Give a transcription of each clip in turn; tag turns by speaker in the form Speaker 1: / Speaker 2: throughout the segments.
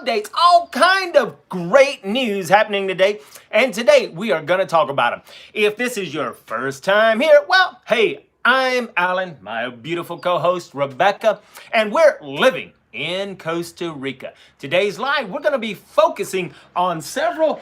Speaker 1: updates, all kind of great news happening today. And today we are going to talk about them. If this is your first time here, well, hey, I'm Alan, my beautiful co-host Rebecca, and we're living in Costa Rica. Today's live, we're going to be focusing on several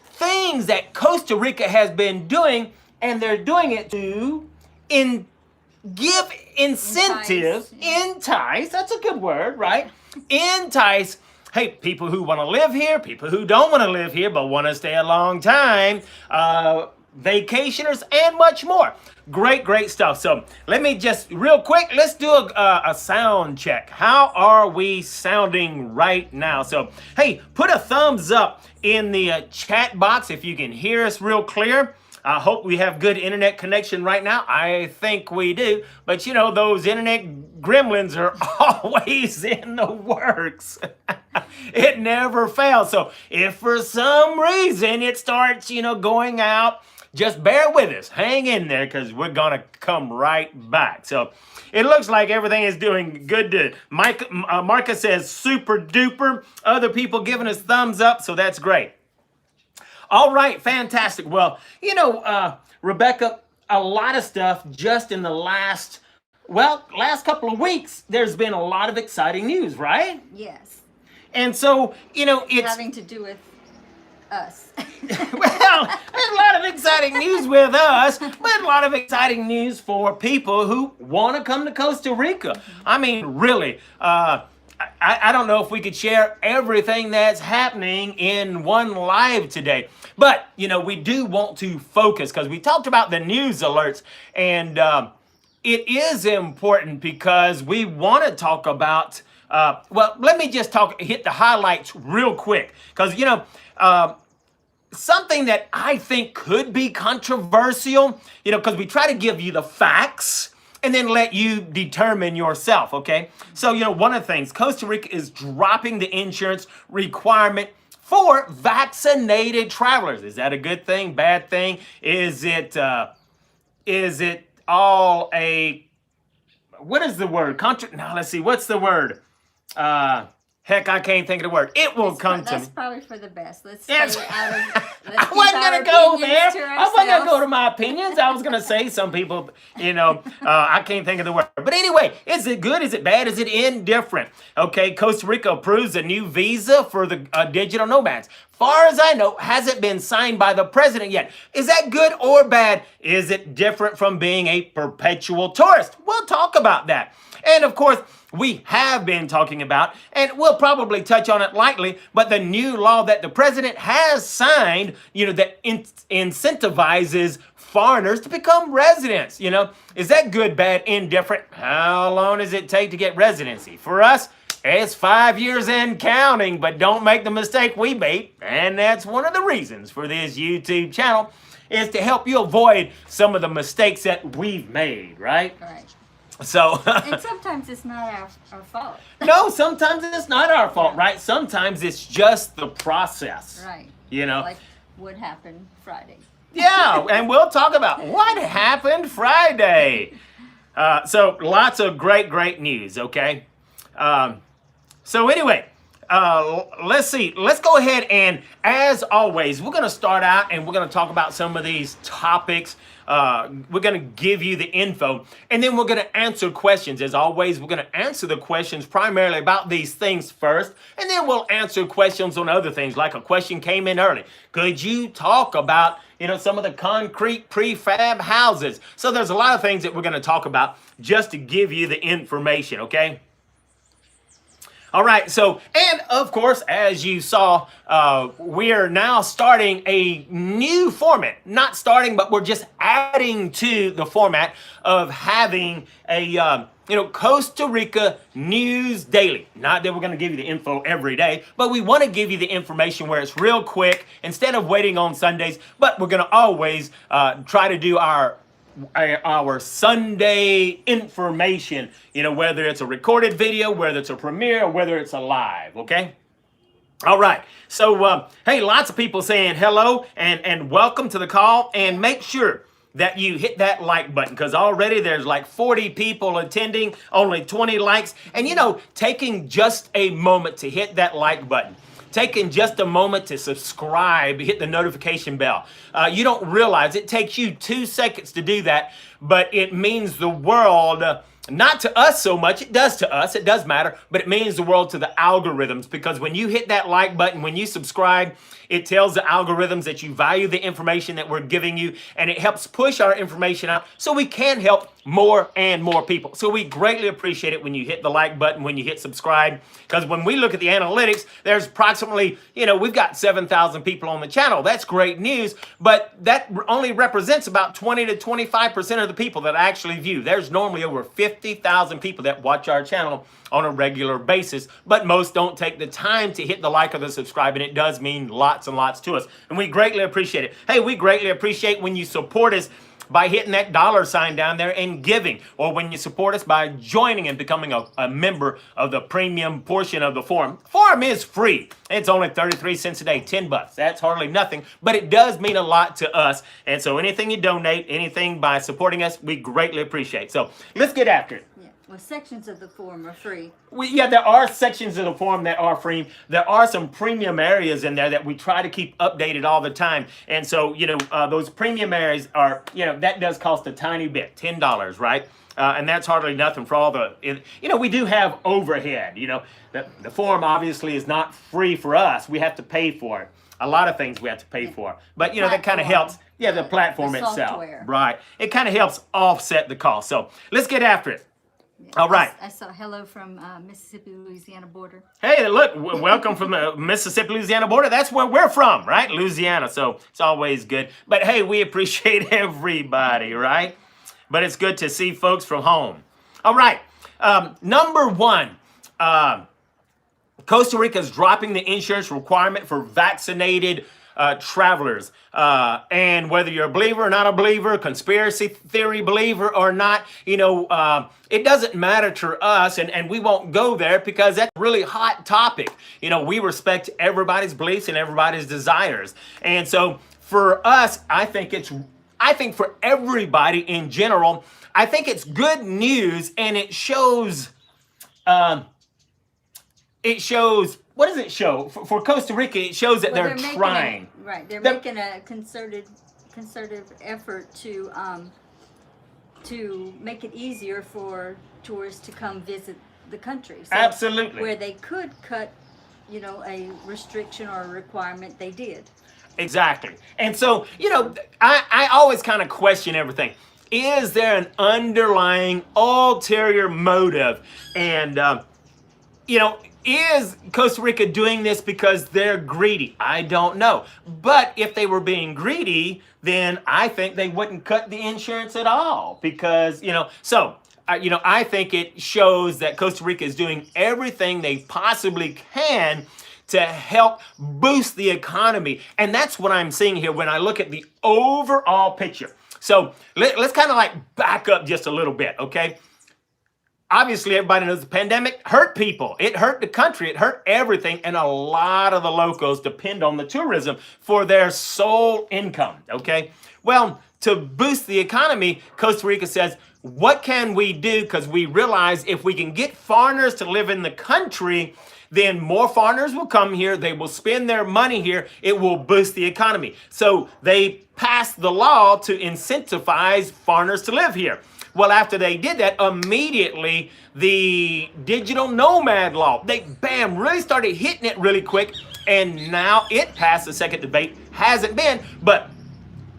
Speaker 1: things that Costa Rica has been doing, and they're doing it to give incentives, entice, that's a good word, right? Entice, hey, people who want to live here, people who don't want to live here but want to stay a long time, vacationers, and much more. Great stuff. So let me just real quick, let's do a sound check. How are we sounding right now? So, hey, put a thumbs up in the chat box if you can hear us real clear. I hope we have good internet connection right now. I think we do. But you know, those internet gremlins are always in the works. It never fails. So if for some reason it starts, going out, just bear with us. Hang in there because we're going to come right back. So it looks like everything is doing good. Marcus says super duper. Other people giving us thumbs up. So that's great. All right, fantastic. Well, Rebecca, a lot of stuff just in the last couple of weeks, there's been a lot of exciting news, right?
Speaker 2: Yes.
Speaker 1: And so, it's
Speaker 2: having to do with us.
Speaker 1: Well, there's a lot of exciting news with us, but a lot of exciting news for people who want to come to Costa Rica. I mean, really, I don't know if we could share everything that's happening in one live today, but we do want to focus because we talked about the news alerts, and it is important because we want to talk about. Let me just hit the highlights real quick because something that I think could be controversial, because we try to give you the facts and then let you determine yourself, okay? So, one of the things, Costa Rica is dropping the insurance requirement for vaccinated travelers. Is that a good thing, bad thing? Is it all a, what is the word? Now, let's see, what's the word? Heck, I can't think of the word. It will come to me.
Speaker 2: That's probably for the best. Let's
Speaker 1: Yes.
Speaker 2: stay out of.
Speaker 1: I wasn't going to go there. I wasn't going to go to my opinions. I was going to say some people, I can't think of the word. But anyway, is it good? Is it bad? Is it indifferent? Okay, Costa Rica approves a new visa for the digital nomads. Far as I know, hasn't been signed by the president yet. Is that good or bad? Is it different from being a perpetual tourist? We'll talk about that. And of course, we have been talking about, and we'll probably touch on it lightly, but the new law that the president has signed, that incentivizes foreigners to become residents, is that good, bad, indifferent? How long does it take to get residency? For us, it's 5 years and counting, but don't make the mistake we made. And that's one of the reasons for this YouTube channel is to help you avoid some of the mistakes that we've made, right?
Speaker 2: Right.
Speaker 1: So
Speaker 2: and sometimes it's not our fault.
Speaker 1: No, sometimes it's not our fault, right? Sometimes it's just the process.
Speaker 2: Right.
Speaker 1: Like
Speaker 2: what happened Friday.
Speaker 1: Yeah, and we'll talk about what happened Friday. So lots of great news, okay? So anyway, let's see. Let's go ahead and, as always, we're going to start out and we're going to talk about some of these topics. We're going to give you the info, and then we're going to answer questions. As always, we're going to answer the questions primarily about these things first, and then we'll answer questions on other things, like a question came in early. Could you talk about, some of the concrete prefab houses? So there's a lot of things that we're going to talk about just to give you the information, okay? All right, so, and of course, as you saw, we are now starting a new format. Not starting, but we're just adding to the format of having a, Costa Rica News Daily. Not that we're going to give you the info every day, but we want to give you the information where it's real quick instead of waiting on Sundays. But we're going to always try to do our Sunday information, whether it's a recorded video, whether it's a premiere, or whether it's a live, okay? All right, so, hey, lots of people saying hello and welcome to the call, and make sure that you hit that like button, because already there's like 40 people attending, only 20 likes. And taking just a moment to hit that like button, taking just a moment to subscribe, hit the notification bell. You don't realize it takes you 2 seconds to do that, but it means the world. Not to us so much, it does to us, it does matter, but it means the world to the algorithms, because when you hit that like button, when you subscribe, it tells the algorithms that you value the information that we're giving you, and it helps push our information out so we can help more and more people. So we greatly appreciate it when you hit the like button, when you hit subscribe, because when we look at the analytics, there's approximately, we've got 7,000 people on the channel. That's great news, but that only represents about 20 to 25% of the people that actually view. There's normally over 50,000 people that watch our channel on a regular basis, but most don't take the time to hit the like or the subscribe, and it does mean lots and lots to us, and we greatly appreciate it. Hey, we greatly appreciate when you support us by hitting that $ down there and giving, or when you support us by joining and becoming a member of the premium portion of the forum. Forum is free. It's only 33 cents a day, $10. That's hardly nothing, but it does mean a lot to us. And so anything you donate, anything by supporting us, we greatly appreciate. So let's get after it.
Speaker 2: Well, sections of the forum are free.
Speaker 1: There are sections of the forum that are free. There are some premium areas in there that we try to keep updated all the time. And so, those premium areas are, that does cost a tiny bit, $10, right? And that's hardly nothing for all the, we do have overhead. The forum obviously is not free for us. We have to pay for it. A lot of things we have to pay for. But, that kind of helps. Yeah, the platform itself.
Speaker 2: Software.
Speaker 1: Right. It kind of helps offset the cost. So let's get after it. All right.
Speaker 2: I saw hello from Mississippi-Louisiana border.
Speaker 1: Hey, look, welcome from the Mississippi-Louisiana border. That's where we're from, right? Louisiana, so it's always good. But hey, we appreciate everybody, right? But it's good to see folks from home. All right, number one, Costa Rica is dropping the insurance requirement for vaccinated travelers. And whether you're a believer or not a believer, conspiracy theory believer or not, it doesn't matter to us, and we won't go there because that's a really hot topic. We respect everybody's beliefs and everybody's desires. And so for us, I think for everybody in general, I think it's good news, and it shows, what does it show? For Costa Rica, it shows that they're trying.
Speaker 2: They're making a concerted effort to make it easier for tourists to come visit the country. So
Speaker 1: absolutely.
Speaker 2: Where they could cut, a restriction or a requirement, they did.
Speaker 1: Exactly. And so, I always kind of question everything. Is there an underlying ulterior motive? And, is Costa Rica doing this because they're greedy? I don't know. But if they were being greedy, then I think they wouldn't cut the insurance at all. Because, I think it shows that Costa Rica is doing everything they possibly can to help boost the economy. And that's what I'm seeing here when I look at the overall picture. So let's kind of back up just a little bit, okay? Obviously, everybody knows the pandemic hurt people. It hurt the country. It hurt everything. And a lot of the locals depend on the tourism for their sole income, okay? Well, to boost the economy, Costa Rica says, what can we do? Because we realize if we can get foreigners to live in the country, then more foreigners will come here. They will spend their money here. It will boost the economy. So they passed the law to incentivize foreigners to live here. Well, after they did that, immediately the digital nomad law, they really started hitting it really quick, and now it passed the second debate. Hasn't been, but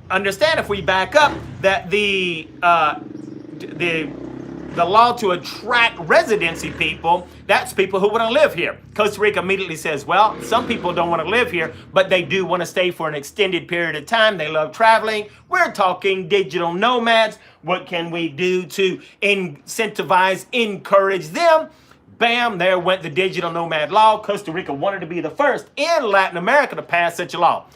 Speaker 1: understand if we back up that the law to attract residency people, that's people who want to live here. Costa Rica immediately says, well, some people don't want to live here, but they do want to stay for an extended period of time. They love traveling. We're talking digital nomads. What can we do to incentivize, encourage them? Bam, there went the digital nomad law. Costa Rica wanted to be the first in Latin America to pass such a law.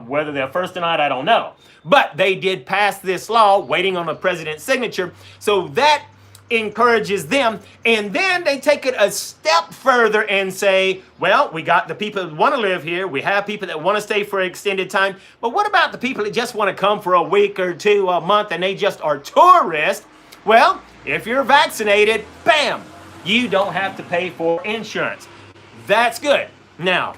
Speaker 1: Whether they're first or not, I don't know. But they did pass this law, waiting on the president's signature. So that encourages them, and then they take it a step further and say, well, we got the people that want to live here, we have people that want to stay for extended time, but what about the people that just want to come for a week or two, a month, and they just are tourists? Well, if you're vaccinated, bam, you don't have to pay for insurance. That's good. Now,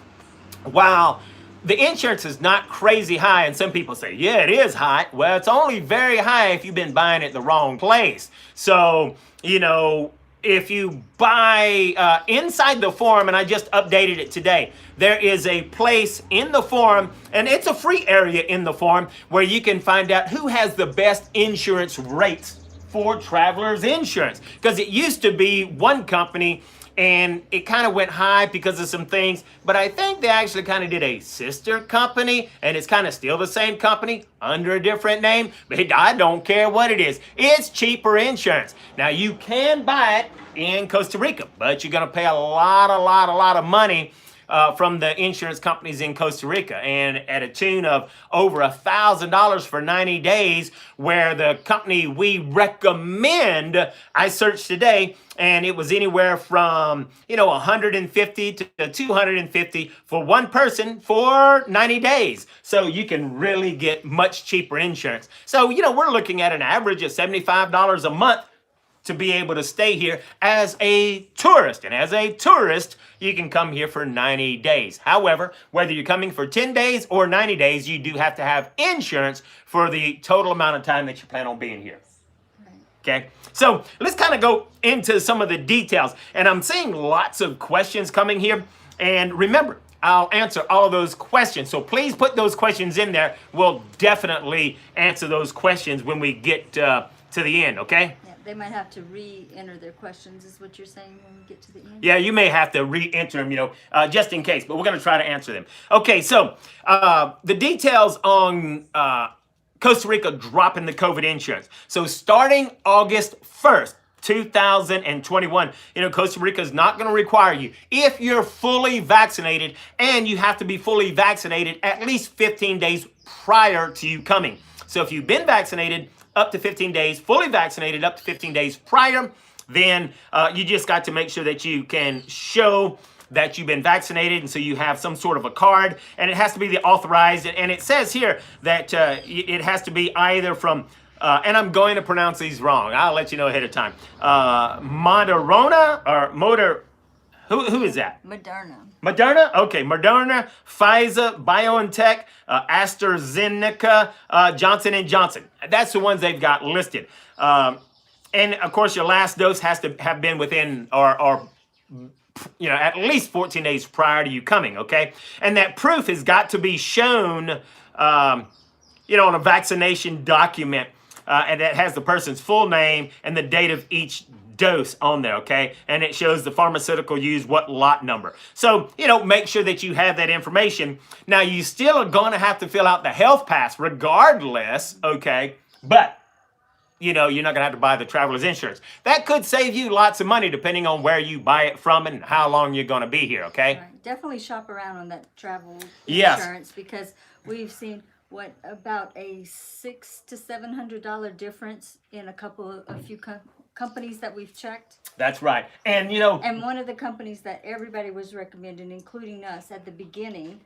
Speaker 1: while the insurance is not crazy high, and some people say, yeah, it is high. Well, it's only very high if you've been buying it the wrong place. So, if you buy inside the form, and I just updated it today, there is a place in the form, and it's a free area in the form, where you can find out who has the best insurance rates for travelers insurance. Because it used to be one company, and it kind of went high because of some things, but I think they actually kind of did a sister company, and it's kind of still the same company under a different name, but I don't care what it is. It's cheaper insurance. Now, you can buy it in Costa Rica, but you're going to pay a lot of money from the insurance companies in Costa Rica, and at a tune of over $1,000 for 90 days, where the company we recommend, I searched today, and it was anywhere from, $150 to $250 for one person for 90 days. So you can really get much cheaper insurance. So, we're looking at an average of $75 a month to be able to stay here as a tourist. And as a tourist, you can come here for 90 days. However, whether you're coming for 10 days or 90 days, you do have to have insurance for the total amount of time that you plan on being here. Okay, so let's kind of go into some of the details. And I'm seeing lots of questions coming here. And remember, I'll answer all of those questions. So please put those questions in there. We'll definitely answer those questions when we get to the end, okay?
Speaker 2: Yeah, they might have to re-enter their questions, is what you're saying, when we get to the end?
Speaker 1: Yeah, you may have to re-enter them, just in case. But we're going to try to answer them. Okay, so the details on Costa Rica dropping the COVID insurance. So starting August 1st, 2021, Costa Rica is not going to require you, if you're fully vaccinated, and you have to be fully vaccinated at least 15 days prior to you coming. So if you've been vaccinated up to 15 days, fully vaccinated up to 15 days prior, then you just got to make sure that you can show that you've been vaccinated, and so you have some sort of a card, and it has to be the authorized, and it says here that it has to be either from, and I'm going to pronounce these wrong, I'll let you know ahead of time, Moderna, or who is that? Moderna? Okay, Moderna, Pfizer, BioNTech, AstraZeneca, Johnson & Johnson. That's the ones they've got listed. And of course, your last dose has to have been within, or at least 14 days prior to you coming, okay? And that proof has got to be shown, on a vaccination document, and that has the person's full name and the date of each dose on there, okay? And it shows the pharmaceutical used, what lot number. So, make sure that you have that information. Now, you still are going to have to fill out the health pass regardless, okay? But you're not going to have to buy the traveler's insurance. That could save you lots of money depending on where you buy it from and how long you're going to be here, okay?
Speaker 2: Right. Definitely shop around on that travel
Speaker 1: Yes.
Speaker 2: insurance, because we've seen about a $600 to $700 difference in a few companies that we've checked.
Speaker 1: That's right. And
Speaker 2: And one of the companies that everybody was recommending, including us at the beginning,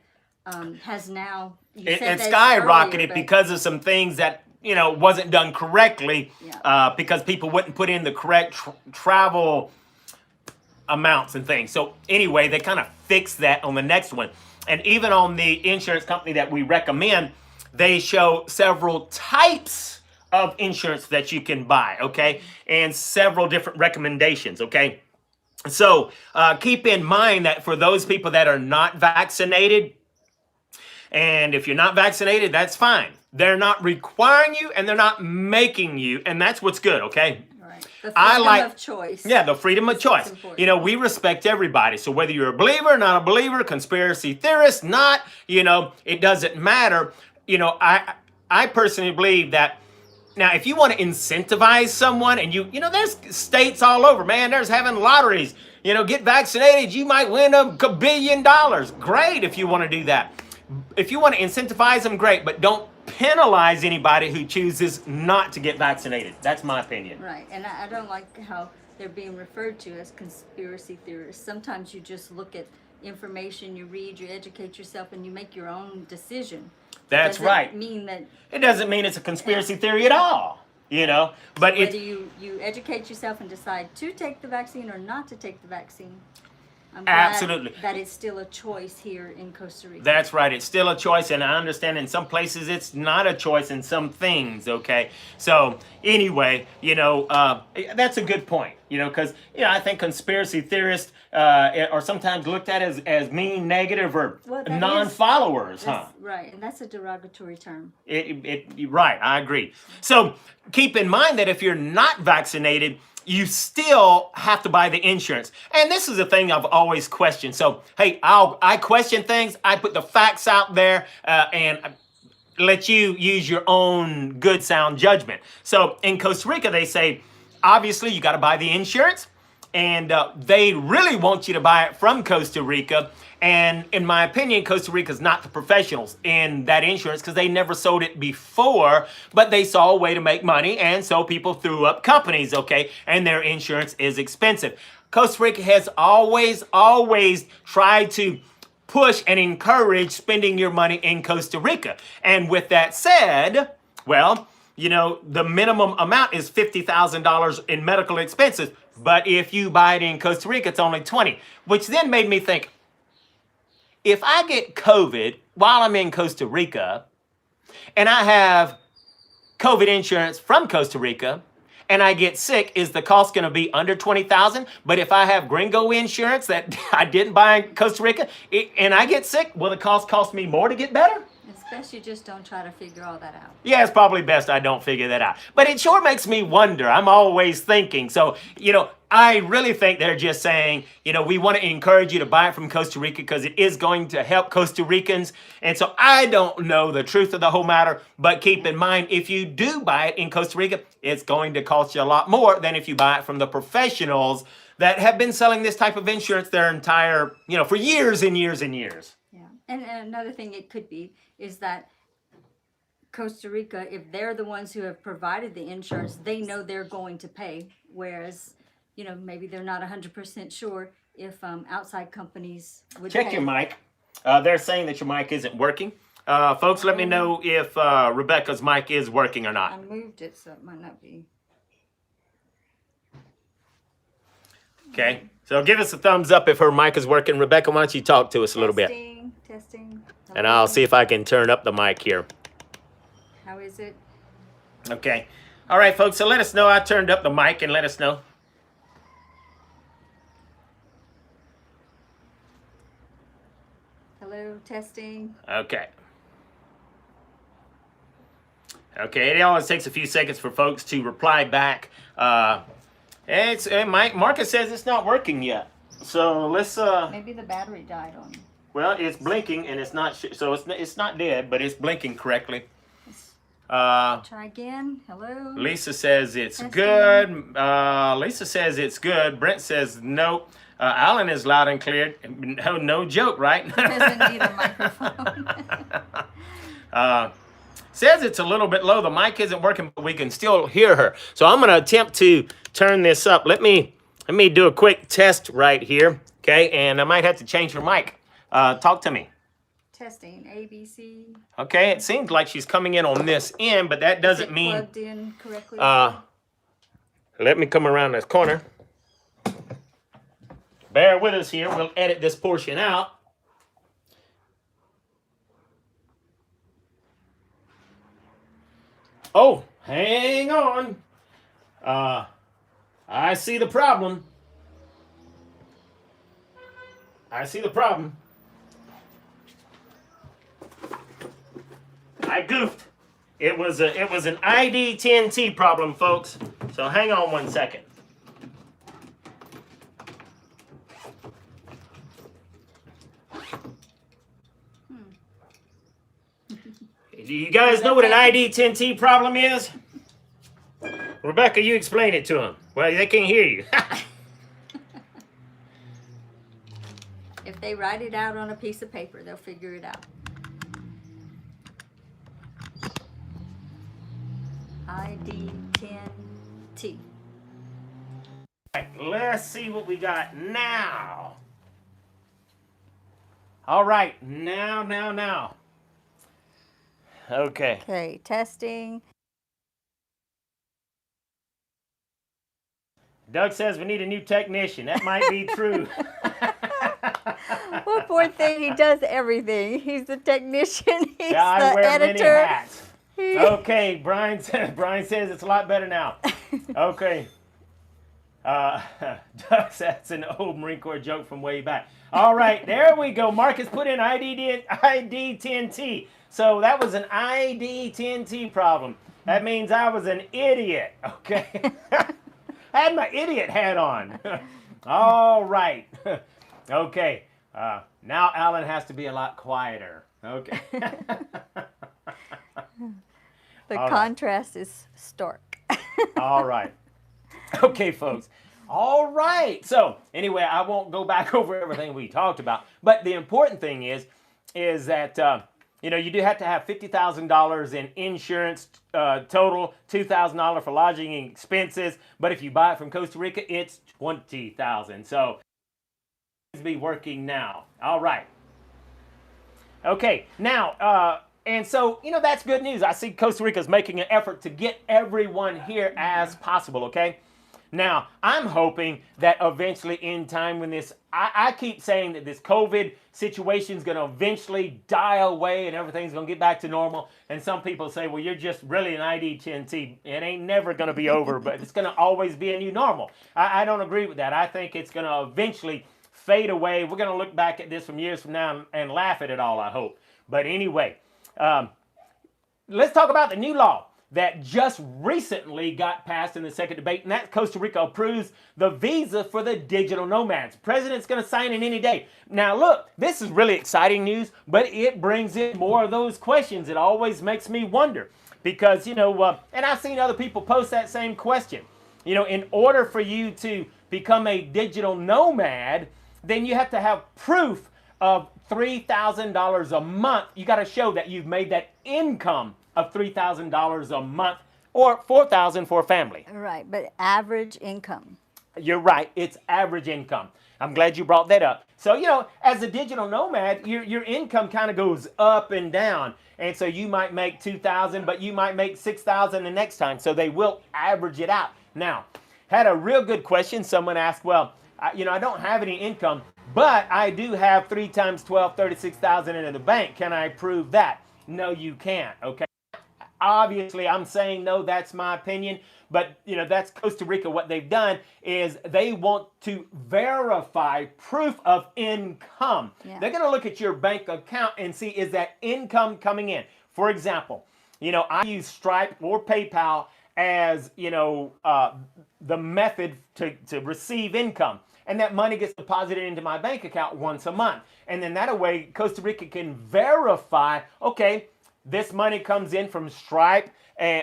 Speaker 2: has now
Speaker 1: it skyrocketed
Speaker 2: earlier,
Speaker 1: because of some things that wasn't done correctly, because people wouldn't put in the correct travel amounts and things. So anyway, they kind of fixed that on the next one. And even on the insurance company that we recommend, they show several types of insurance that you can buy, okay? And several different recommendations, okay? So keep in mind that for those people that are not vaccinated, and if you're not vaccinated, that's fine. They're not requiring you, and they're not making you, and that's what's good, okay?
Speaker 2: Right. The freedom of choice.
Speaker 1: Yeah, the freedom of choice. We respect everybody. So whether you're a believer, not a believer, conspiracy theorist, not, it doesn't matter. I personally believe that, now, if you want to incentivize someone, and there's states all over, man, there's having lotteries. Get vaccinated, you might win $1 billion. Great if you want to do that. If you want to incentivize them, great, but don't penalize anybody who chooses not to get vaccinated. That's my opinion.
Speaker 2: Right, and I don't like how they're being referred to as conspiracy theorists. Sometimes you just look at information, you read, you educate yourself, and you make your own decision.
Speaker 1: That's
Speaker 2: Doesn't
Speaker 1: right.
Speaker 2: mean that
Speaker 1: It doesn't mean it's a conspiracy theory at all, you know. But
Speaker 2: whether
Speaker 1: it's
Speaker 2: you educate yourself and decide to take the vaccine or not to take the vaccine. I'm
Speaker 1: Absolutely.
Speaker 2: glad that it's still a choice here in Costa Rica.
Speaker 1: That's right. It's still a choice, and I understand in some places it's not a choice in some things. Okay. So anyway, that's a good point. Because I think conspiracy theorists are sometimes looked at as mean, negative, or
Speaker 2: Well, that
Speaker 1: non-followers, huh?
Speaker 2: Right, and that's a derogatory term.
Speaker 1: Right. I agree. So keep in mind that if you're not vaccinated, you still have to buy the insurance. And this is a thing I've always questioned. So, hey, I question things. I put the facts out there and let you use your own good sound judgment. So in Costa Rica, they say, obviously, you got to buy the insurance. And they really want you to buy it from Costa Rica. And in my opinion, Costa Rica is not the professionals in that insurance because they never sold it before, but they saw a way to make money. And so people threw up companies, okay? And their insurance is expensive. Costa Rica has always tried to push and encourage spending your money in Costa Rica. And with that said, well, the minimum amount is $50,000 in medical expenses. But if you buy it in Costa Rica, it's only $20,000, which then made me think, if I get COVID while I'm in Costa Rica and I have COVID insurance from Costa Rica and I get sick, is the cost going to be under $20,000? But if I have gringo insurance that I didn't buy in Costa Rica and I get sick, will the cost me more to get better?
Speaker 2: It's best you just don't try to figure all that out.
Speaker 1: Yeah, it's probably best I don't figure that out. But it sure makes me wonder. I'm always thinking. So, I really think they're just saying, we want to encourage you to buy it from Costa Rica because it is going to help Costa Ricans. And so I don't know the truth of the whole matter. But keep in mind, if you do buy it in Costa Rica, it's going to cost you a lot more than if you buy it from the professionals that have been selling this type of insurance their entire, for years and years and years.
Speaker 2: Yeah, and another thing it could be is that Costa Rica, if they're the ones who have provided the insurance, they know they're going to pay, whereas, maybe they're not 100% sure if outside companies would
Speaker 1: Check
Speaker 2: pay.
Speaker 1: your mic. They're saying that your mic isn't working. Folks, let me know if Rebecca's mic is working or
Speaker 2: I
Speaker 1: not.
Speaker 2: moved it, so it might not be.
Speaker 1: Okay, so give us a thumbs up if her mic is working. Rebecca, why don't you talk to us a little bit?
Speaker 2: Testing.
Speaker 1: And I'll see if I can turn up the mic here.
Speaker 2: How is it?
Speaker 1: Okay. All right, folks, so let us know. I turned up the mic and let us know.
Speaker 2: Hello, testing.
Speaker 1: Okay. Okay, it always takes a few seconds for folks to reply back. Marcus says it's not working yet. So let's
Speaker 2: Maybe the battery died on you.
Speaker 1: well, it's blinking and it's not so it's not dead, but it's blinking correctly.
Speaker 2: Try again. Hello.
Speaker 1: Lisa says it's
Speaker 2: Testing.
Speaker 1: good. Lisa says it's good. Brent says nope. Alan is loud and clear. No joke, right?
Speaker 2: Doesn't need a microphone.
Speaker 1: Says it's a little bit low. The mic isn't working, but we can still hear her. So I'm going to attempt to turn this up. Let me do a quick test right here, okay? And I might have to change her mic. Talk to me.
Speaker 2: Testing ABC.
Speaker 1: Okay, it seems like she's coming in on this end, but that doesn't mean.
Speaker 2: Plugged in correctly.
Speaker 1: Let me come around this corner. Bear with us here. We'll edit this portion out. Oh, hang on. I see the problem. I goofed. It was an ID10T problem, folks. So hang on one second. Do you guys know what an ID10T problem is? Rebecca, you explain it to them. Well, they can't hear you.
Speaker 2: If they write it out on a piece of paper, they'll figure it out. ID10T.
Speaker 1: Let's see what we got now. All right, now. Okay.
Speaker 2: Okay, testing.
Speaker 1: Doug says we need a new technician. That might be true.
Speaker 2: Well, poor thing, he does everything. He's the technician, he's
Speaker 1: Yeah, I
Speaker 2: the
Speaker 1: wear many
Speaker 2: editor.
Speaker 1: hats. Okay, Brian says it's a lot better now. Okay. Doug says that's an old Marine Corps joke from way back. All right, there we go. Marcus put in ID10T. So that was an ID10T problem. That means I was an idiot. Okay. I had my idiot hat on. All right. Okay. Now Alan has to be a lot quieter. Okay.
Speaker 2: The
Speaker 1: All right.
Speaker 2: contrast is stark.
Speaker 1: All right. Okay, folks. All right. So anyway, I won't go back over everything we talked about. But the important thing is that you do have to have $50,000 in insurance total, $2,000 for lodging and expenses. But if you buy it from Costa Rica, it's $20,000. So it's be working now. All right. Okay. Now, and so that's good news. I see Costa Rica is making an effort to get everyone here as possible. Okay. Now, I'm hoping that eventually in time when I keep saying that this COVID situation is going to eventually die away and everything's going to get back to normal. And some people say, well, you're just really an ID10T. It ain't never going to be over, but it's going to always be a new normal. I don't agree with that. I think it's going to eventually fade away. We're going to look back at this from years from now and laugh at it all, I hope. But anyway, let's talk about the new law that just recently got passed in the second debate, and that Costa Rica approves the visa for the digital nomads. President's going to sign it any day. Now, look, this is really exciting news, but it brings in more of those questions. It always makes me wonder because, and I've seen other people post that same question. In order for you to become a digital nomad, then you have to have proof of $3,000 a month. You got to show that you've made that income of $3,000 a month or $4,000 for a family.
Speaker 2: Right, but average income.
Speaker 1: You're right. It's average income. I'm glad you brought that up. So, as a digital nomad, your income kind of goes up and down. And so you might make $2,000, but you might make $6,000 the next time. So they will average it out. Now, had a real good question. Someone asked, well, I don't have any income, but I do have 3 times 12, 36,000 in the bank. Can I prove that? No, you can't. Okay. Obviously, I'm saying no, that's my opinion. But, that's Costa Rica. What they've done is they want to verify proof of income. Yeah. They're going to look at your bank account and see, is that income coming in? For example, I use Stripe or PayPal as, the method to receive income. And that money gets deposited into my bank account once a month. And then that way, Costa Rica can verify, okay, this money comes in from Stripe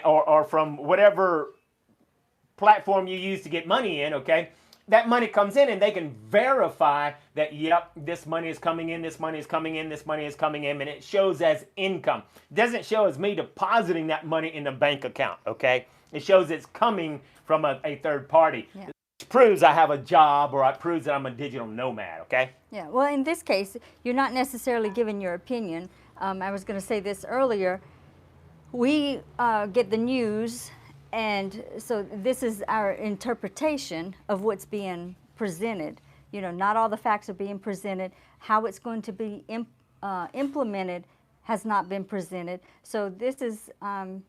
Speaker 1: or from whatever platform you use to get money in, okay? That money comes in and they can verify that, yep, this money is coming in, this money is coming in, this money is coming in, and it shows as income. It doesn't show as me depositing that money in the bank account, okay? It shows it's coming from a third party. Yeah. It proves I have a job or it proves that I'm a digital nomad, okay?
Speaker 2: Yeah, well, in this case, you're not necessarily giving your opinion. I was going to say this earlier. We get the news, and so this is our interpretation of what's being presented. Not all the facts are being presented. How it's going to be implemented has not been presented. So this is, an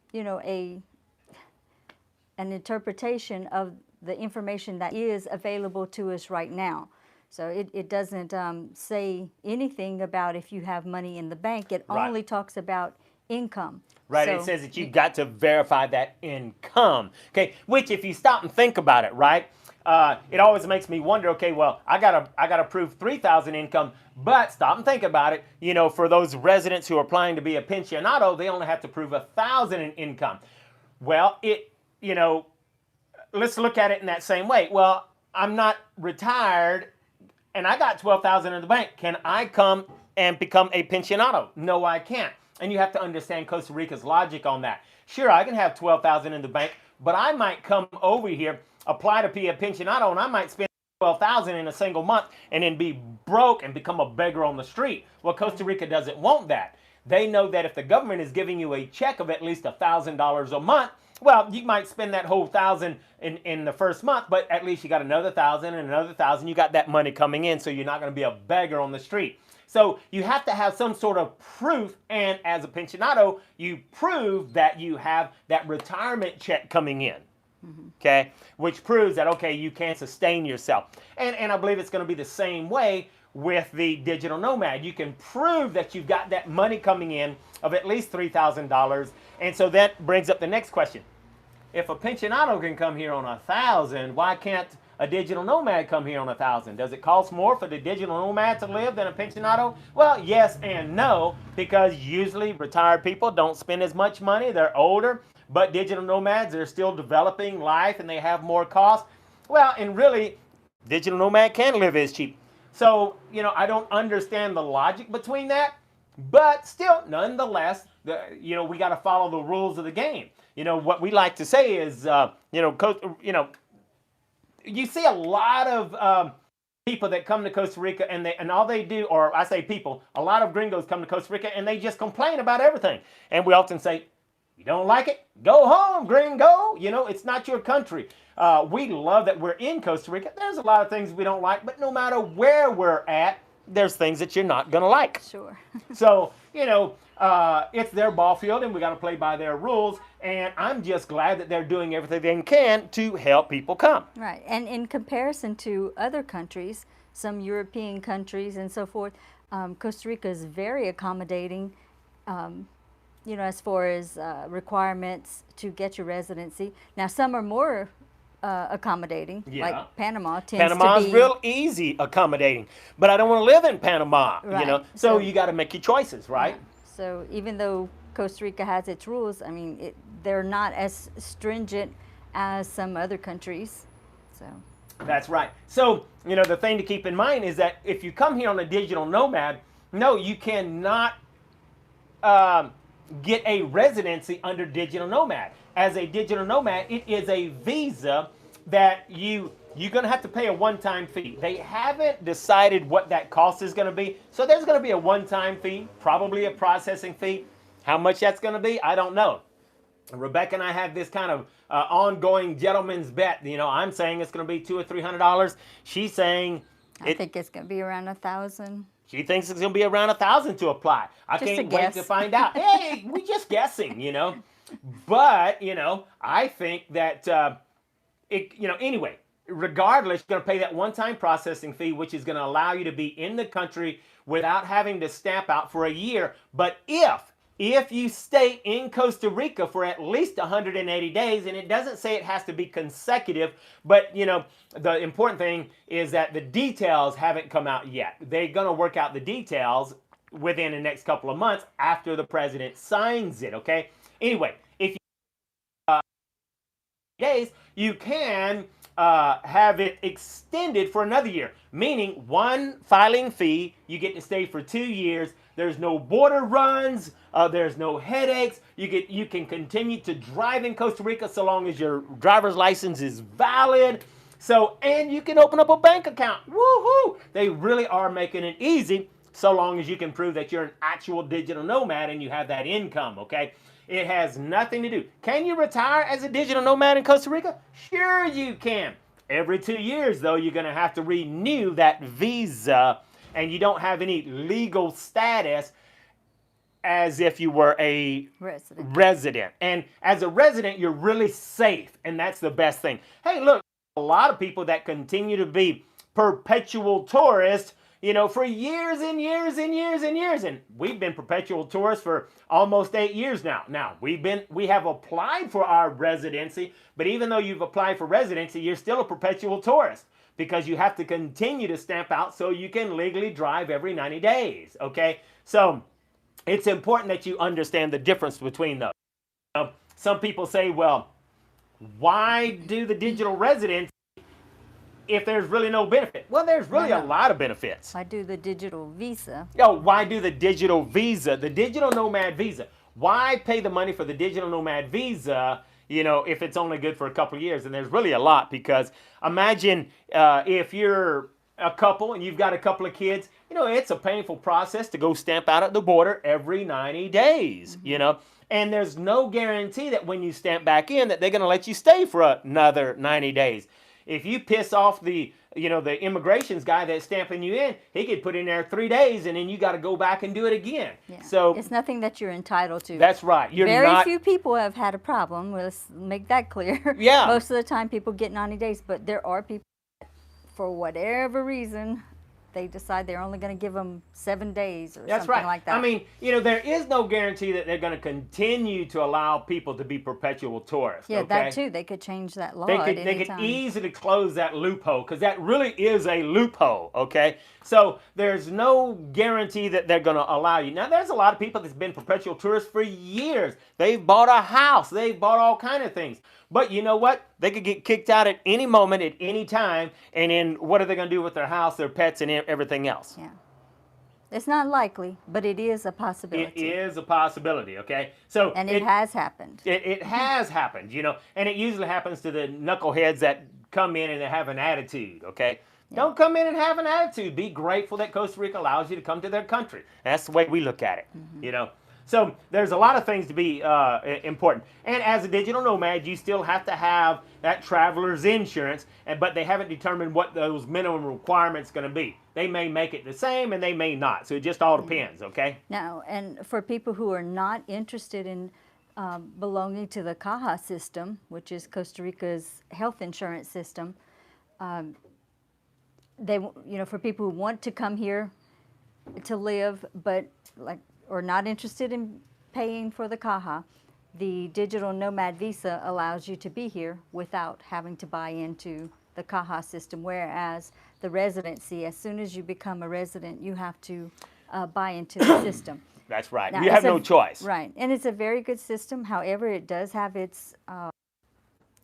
Speaker 2: interpretation of the information that is available to us right now. So it doesn't say anything about if you have money in the bank. It only talks about income.
Speaker 1: Right, so, it says that you've got to verify that income. Okay, which if you stop and think about it, right, it always makes me wonder, okay, well, I gotta prove 3,000 income, but stop and think about it, for those residents who are applying to be a pensionado, they only have to prove 1,000 in income. Well, let's look at it in that same way. Well, I'm not retired and I got 12,000 in the bank. Can I come and become a pensionado? No, I can't. And you have to understand Costa Rica's logic on that. Sure, I can have 12,000 in the bank, but I might come over here, apply to be a pensionado, and I might spend 12,000 in a single month and then be broke and become a beggar on the street. Well, Costa Rica doesn't want that. They know that if the government is giving you a check of at least $1,000 a month, well, you might spend that whole thousand in the first month, but at least you got another thousand and another thousand. You got that money coming in, so you're not going to be a beggar on the street. So you have to have some sort of proof, and as a pensionado, you prove that you have that retirement check coming in. Okay, which proves that, okay, you can sustain yourself. And I believe it's going to be the same way with the digital nomad. You can prove that you've got that money coming in of at least $3,000. And so that brings up the next question. If a pensionado can come here on 1,000, why can't a digital nomad come here on 1,000? Does it cost more for the digital nomad to live than a pensionado? Well, yes and no, because usually retired people don't spend as much money. They're older. But digital nomads are still developing life and they have more costs. Well, and really, digital nomad can live as cheap. So, I don't understand the logic between that. But still, nonetheless, we got to follow the rules of the game. What we like to say is, you see a lot of people that come to Costa Rica and all they do, or I say people, a lot of gringos come to Costa Rica and they just complain about everything. And we often say, you don't like it? Go home, gringo. It's not your country. We love that we're in Costa Rica. There's a lot of things we don't like, but no matter where we're at, there's things that you're not going to like.
Speaker 2: Sure.
Speaker 1: So, it's their ball field and we got to play by their rules. And I'm just glad that they're doing everything they can to help people come.
Speaker 2: Right. And in comparison to other countries, some European countries and so forth, Costa Rica is very accommodating. As far as requirements to get your residency. Now, some are more accommodating, like Panama tends
Speaker 1: Panama's
Speaker 2: to be.
Speaker 1: real easy accommodating, but I don't want to live in Panama,
Speaker 2: Right.
Speaker 1: So you got to make your choices, right?
Speaker 2: Yeah. So even though Costa Rica has its rules, I mean, they're not as stringent as some other countries. So.
Speaker 1: That's right. So, the thing to keep in mind is that if you come here on a digital nomad, no, you cannot get a residency under digital nomad. As a digital nomad, it is a visa that you're going to have to pay a one-time fee. They haven't decided what that cost is going to be. So there's going to be a one-time fee, probably a processing fee. How much that's going to be, I don't know. Rebecca and I have this kind of ongoing gentleman's bet. I'm saying it's going to be $200 or $300. She's saying
Speaker 2: I think it's going to be around 1,000.
Speaker 1: She thinks it's going to be around 1,000 to apply. I can't wait to find out. Hey, we're just guessing, But, I think that, anyway, regardless, you're going to pay that one-time processing fee, which is going to allow you to be in the country without having to stamp out for a year. But if you stay in Costa Rica for at least 180 days, and it doesn't say it has to be consecutive, but, the important thing is that the details haven't come out yet. They're going to work out the details within the next couple of months after the president signs it, okay? Anyway, if you days, you can have it extended for another year, meaning one filing fee, you get to stay for 2 years. There's no border runs. There's no headaches. You can continue to drive in Costa Rica so long as your driver's license is valid. So, and you can open up a bank account. Woohoo! They really are making it easy so long as you can prove that you're an actual digital nomad and you have that income, okay? It has nothing to do. Can you retire as a digital nomad in Costa Rica? Sure you can. Every 2 years, though, you're going to have to renew that visa, and you don't have any legal status as if you were a resident. And as a resident, you're really safe, and that's the best thing. Hey, look, a lot of people that continue to be perpetual tourists, for years and years and years and years. And we've been perpetual tourists for almost 8 years now. Now, we have applied for our residency, but even though you've applied for residency, you're still a perpetual tourist because you have to continue to stamp out so you can legally drive every 90 days, okay? So it's important that you understand the difference between those. Some people say, well, why do the digital residents if there's really no benefit? Well, there's really
Speaker 2: No,
Speaker 1: a
Speaker 2: no.
Speaker 1: lot of benefits.
Speaker 2: I do the digital visa.
Speaker 1: Oh, why do the digital visa, the digital nomad visa? Why pay the money for the digital nomad visa, if it's only good for a couple of years? And there's really a lot, because imagine if you're a couple and you've got a couple of kids, it's a painful process to go stamp out at the border every 90 days, And there's no guarantee that when you stamp back in that they're going to let you stay for another 90 days. If you piss off the immigrations guy that's stamping you in, he could put in there 3 days, and then you got to go back and do it again.
Speaker 2: Yeah.
Speaker 1: So
Speaker 2: it's nothing that you're entitled to.
Speaker 1: that's right. You're
Speaker 2: Very
Speaker 1: not.
Speaker 2: few people have had a problem. Let's make that clear.
Speaker 1: Yeah.
Speaker 2: Most of the time, people get 90 days, but there are people that, for whatever reason, they decide they're only going to give them 7 days or
Speaker 1: That's
Speaker 2: something
Speaker 1: right.
Speaker 2: like that.
Speaker 1: I mean, there is no guarantee that they're going to continue to allow people to be perpetual tourists.
Speaker 2: yeah,
Speaker 1: okay?
Speaker 2: that too. They could change that law
Speaker 1: They
Speaker 2: at
Speaker 1: could,
Speaker 2: any
Speaker 1: they could
Speaker 2: time.
Speaker 1: easily close that loophole, because that really is a loophole, okay? So there's no guarantee that they're going to allow you. Now, there's a lot of people that's been perpetual tourists for years. They've bought a house. They've bought all kind of things. But you know what? They could get kicked out at any moment, at any time, and then what are they going to do with their house, their pets, and everything else?
Speaker 2: Yeah. It's not likely, but it is a possibility.
Speaker 1: It is a possibility, okay? So
Speaker 2: And it has happened.
Speaker 1: It has happened, and it usually happens to the knuckleheads that come in and they have an attitude, okay? Yeah. Don't come in and have an attitude. Be grateful that Costa Rica allows you to come to their country. That's the way we look at it, So there's a lot of things to be important. And as a digital nomad, you still have to have that traveler's insurance, but they haven't determined what those minimum requirements are going to be. They may make it the same and they may not. So it just all depends, okay?
Speaker 2: Now, and for people who are not interested in belonging to the CAHA system, which is Costa Rica's health insurance system, for people who want to come here to live, but or not interested in paying for the CAHA, the digital nomad visa allows you to be here without having to buy into the CAHA system, whereas the residency, as soon as you become a resident, you have to buy into the system.
Speaker 1: That's right.
Speaker 2: Now,
Speaker 1: You have no choice.
Speaker 2: Right, and it's a very good system. However, it does have its
Speaker 1: Does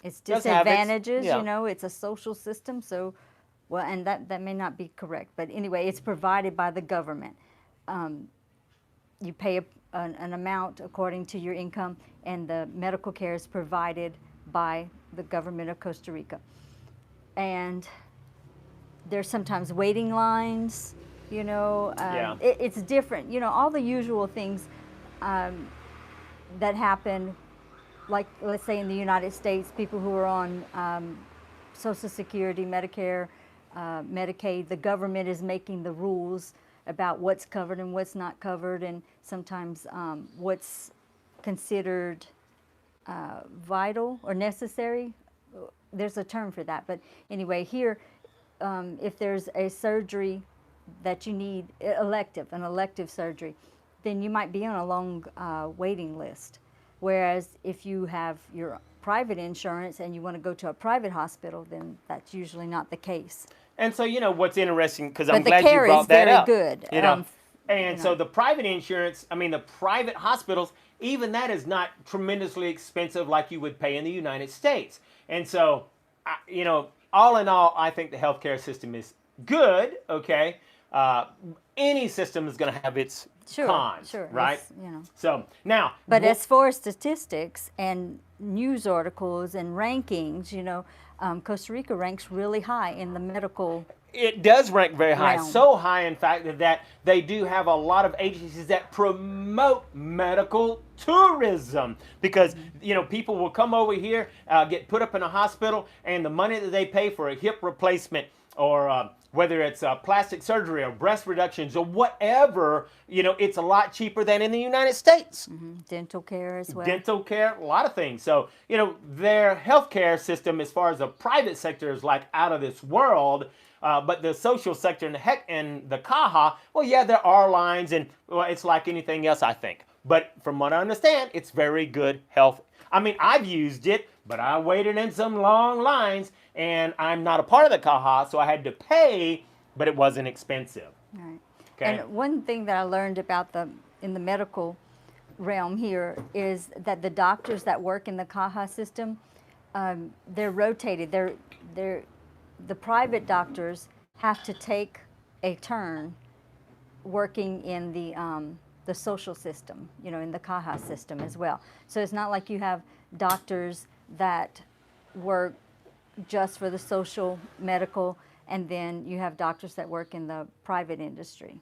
Speaker 1: have its-
Speaker 2: disadvantages.
Speaker 1: yeah.
Speaker 2: It's a social system, so and that may not be correct, but anyway, it's provided by the government. You pay an amount according to your income, and the medical care is provided by the government of Costa Rica. And there's sometimes waiting lines,
Speaker 1: Yeah.
Speaker 2: it's different, all the usual things that happen, like let's say in the United States, people who are on Social Security, Medicare, Medicaid, the government is making the rules about what's covered and what's not covered, and sometimes what's considered vital or necessary. There's a term for that, but anyway, here, if there's a surgery that you need, an elective surgery, then you might be on a long waiting list. Whereas if you have your private insurance and you want to go to a private hospital, then that's usually not the case.
Speaker 1: And so, what's interesting, because I'm
Speaker 2: But the
Speaker 1: glad you
Speaker 2: care
Speaker 1: brought
Speaker 2: is
Speaker 1: that
Speaker 2: very
Speaker 1: up.
Speaker 2: good.
Speaker 1: And so the private insurance, the private hospitals, even that is not tremendously expensive like you would pay in the United States. And so, all in all, I think the healthcare system is good, okay? Any system is going to have its cons, right? So now,
Speaker 2: but as far as statistics and news articles and rankings, Costa Rica ranks really high in the medical.
Speaker 1: It does rank very high,
Speaker 2: realm.
Speaker 1: so high in fact that they do have a lot of agencies that promote medical tourism, because people will come over here, get put up in a hospital, and the money that they pay for a hip replacement, or whether it's plastic surgery or breast reductions or whatever, it's a lot cheaper than in the United States.
Speaker 2: Dental care as well.
Speaker 1: Dental care, a lot of things. So, their healthcare system, as far as the private sector, is like out of this world. But the social sector and the CAHA, well, yeah, there are lines, and it's like anything else, I think. But from what I understand, it's very good health. I've used it, but I waited in some long lines, and I'm not a part of the CAHA, so I had to pay, but it wasn't expensive.
Speaker 2: Right.
Speaker 1: Okay.
Speaker 2: And one thing that I learned about in the medical realm here is that the doctors that work in the CAHA system, they're rotated. They're the private doctors have to take a turn working in the social system, in the Caja system as well. So it's not like you have doctors that work just for the social, medical, and then you have doctors that work in the private industry.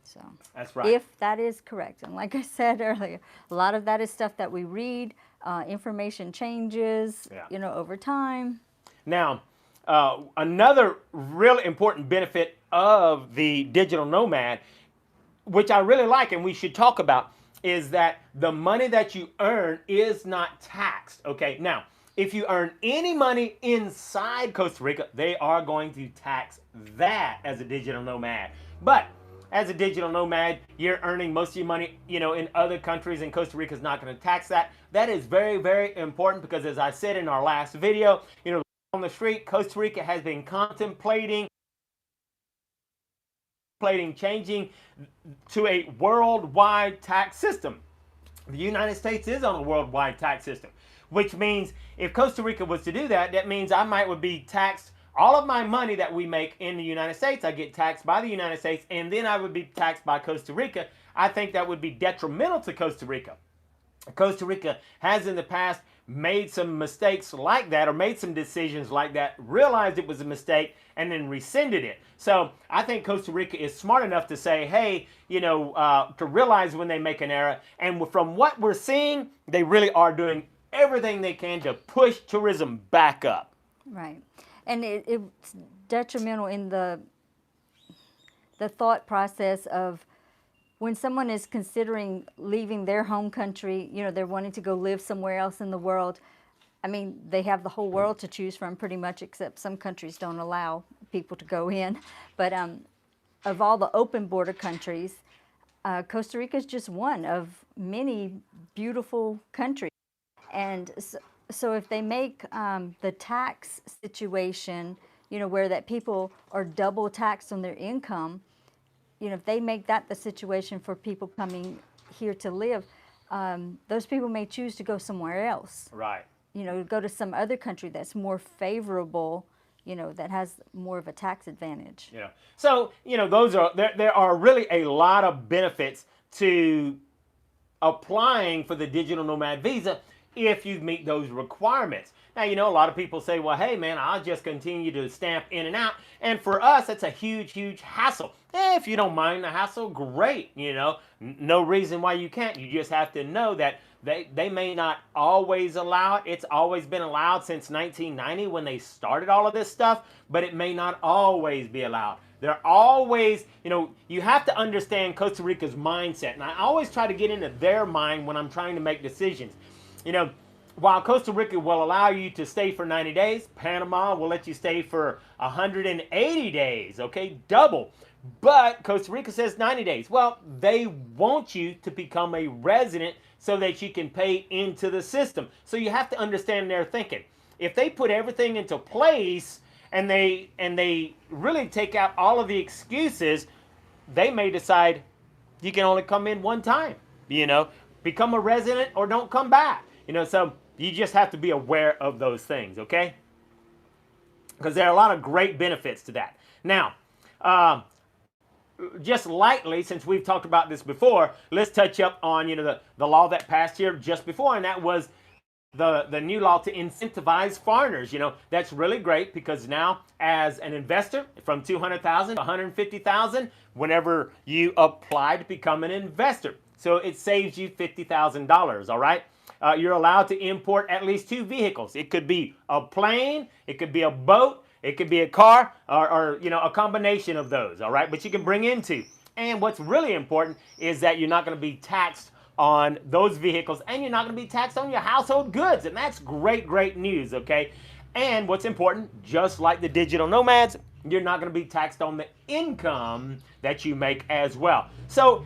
Speaker 2: So
Speaker 1: That's right.
Speaker 2: if that is correct, and like I said earlier, a lot of that is stuff that we read. Information changes,
Speaker 1: Yeah.
Speaker 2: over time.
Speaker 1: Now, another real important benefit of the digital nomad, which I really like and we should talk about, is that the money that you earn is not taxed. Okay, now, if you earn any money inside Costa Rica, they are going to tax that as a digital nomad. But as a digital nomad, you're earning most of your money, in other countries, and Costa Rica is not going to tax that. That is very, very important because, as I said in our last video, on the street, Costa Rica has been contemplating changing to a worldwide tax system. The United States is on a worldwide tax system, which means if Costa Rica was to do that, that means would be taxed. All of my money that we make in the United States, I get taxed by the United States, and then I would be taxed by Costa Rica. I think that would be detrimental to Costa Rica. Costa Rica has in the past made some mistakes like that, or made some decisions like that, realized it was a mistake, and then rescinded it. So I think Costa Rica is smart enough to say, hey, to realize when they make an error. And from what we're seeing, they really are doing everything they can to push tourism back up.
Speaker 2: Right. And it's detrimental in the thought process of when someone is considering leaving their home country, they're wanting to go live somewhere else in the world. I mean, they have the whole world to choose from pretty much, except some countries don't allow people to go in. But of all the open border countries, Costa Rica is just one of many beautiful countries. And so if they make the tax situation, where that people are double taxed on their income, if they make that the situation for people coming here to live, those people may choose to go somewhere else.
Speaker 1: Right.
Speaker 2: Go to some other country that's more favorable, that has more of a tax advantage.
Speaker 1: Yeah. So, there are really a lot of benefits to applying for the digital nomad visa if you meet those requirements. Now, a lot of people say, well, hey, man, I'll just continue to stamp in and out. And for us, it's a huge, huge hassle. If you don't mind the hassle, great. No reason why you can't. You just have to know that they may not always allow it. It's always been allowed since 1990 when they started all of this stuff, but it may not always be allowed. They're always, you have to understand Costa Rica's mindset. And I always try to get into their mind when I'm trying to make decisions. While Costa Rica will allow you to stay for 90 days, Panama will let you stay for 180 days, okay? Double. But Costa Rica says 90 days. Well, they want you to become a resident so that you can pay into the system. So you have to understand their thinking. If they put everything into place and they really take out all of the excuses, they may decide you can only come in one time, become a resident or don't come back. So you just have to be aware of those things, okay? Because there are a lot of great benefits to that. Now, just lightly, since we've talked about this before, let's touch up on the law that passed here just before, and that was the new law to incentivize foreigners. That's really great because now, as an investor, from $200,000 to $150,000, whenever you apply to become an investor, so it saves you $50,000. All right. You're allowed to import at least 2 vehicles. It could be a plane, it could be a boat, it could be a car, or a combination of those, all right? But you can bring in 2. And what's really important is that you're not going to be taxed on those vehicles, and you're not going to be taxed on your household goods, and that's great, great news, okay? And what's important, just like the digital nomads, you're not going to be taxed on the income that you make as well. So,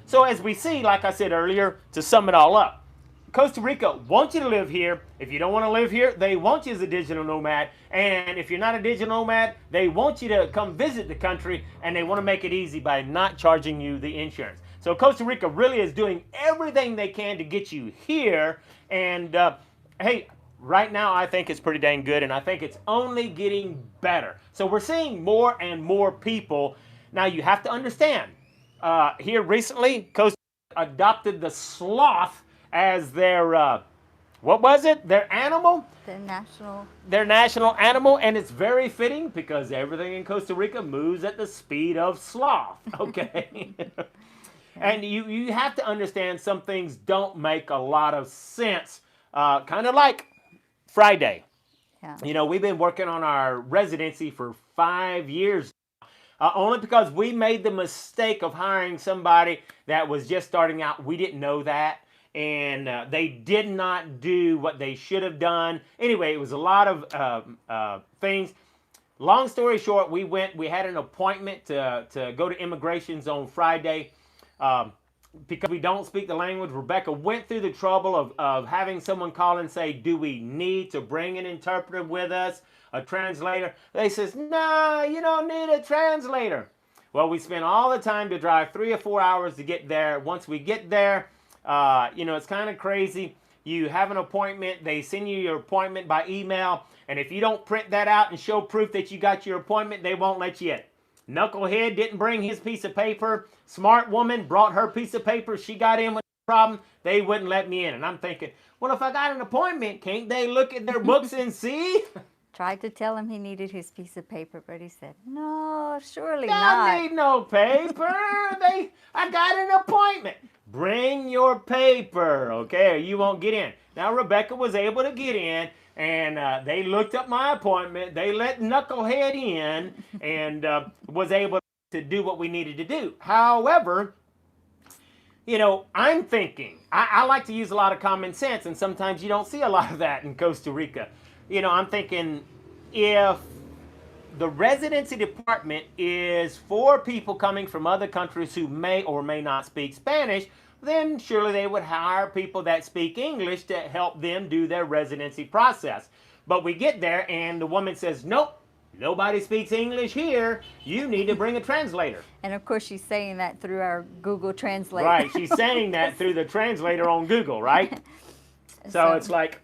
Speaker 1: so as we see, like I said earlier, to sum it all up, Costa Rica wants you to live here. If you don't want to live here, they want you as a digital nomad. And if you're not a digital nomad, they want you to come visit the country, and they want to make it easy by not charging you the insurance. So Costa Rica really is doing everything they can to get you here. And hey, right now I think it's pretty dang good, and I think it's only getting better. So we're seeing more and more people. Now you have to understand, here recently, Costa Rica adopted the sloth as their, what was it? Their animal?
Speaker 2: The national.
Speaker 1: Their national animal, and it's very fitting because everything in Costa Rica moves at the speed of sloth, okay? And you have to understand some things don't make a lot of sense, kind of like Friday.
Speaker 2: Yeah.
Speaker 1: You know, we've been working on our residency for 5 years, only because we made the mistake of hiring somebody that was just starting out. We didn't know that, and they did not do what they should have done. Anyway, it was a lot of things. Long story short, we had an appointment to go to immigrations on Friday. Because we don't speak the language, Rebecca went through the trouble of having someone call and say, do we need to bring an interpreter with us, a translator? They says, no, you don't need a translator. Well, we spent all the time to drive 3 or 4 hours to get there. Once we get there, it's kind of crazy. You have an appointment, they send you your appointment by email, and if you don't print that out and show proof that you got your appointment, they won't let you in. Knucklehead didn't bring his piece of paper. Smart woman brought her piece of paper. She got in with no problem. They wouldn't let me in. And I'm thinking, well, if I got an appointment, can't they look at their books and see?
Speaker 2: Tried to tell him he needed his piece of paper, but he said, no, surely
Speaker 1: I
Speaker 2: not.
Speaker 1: need no paper. I got an appointment. Bring your paper, okay, or you won't get in. Now, Rebecca was able to get in, and they looked up my appointment. They let Knucklehead in and was able to do what we needed to do. However, I'm thinking, I like to use a lot of common sense, and sometimes you don't see a lot of that in Costa Rica. I'm thinking, if the residency department is for people coming from other countries who may or may not speak Spanish, then surely they would hire people that speak English to help them do their residency process. But we get there and the woman says, nope, nobody speaks English here. You need to bring a translator.
Speaker 2: And of course, she's saying that through our Google Translate.
Speaker 1: Right, she's saying that through the translator on Google, right? So it's like,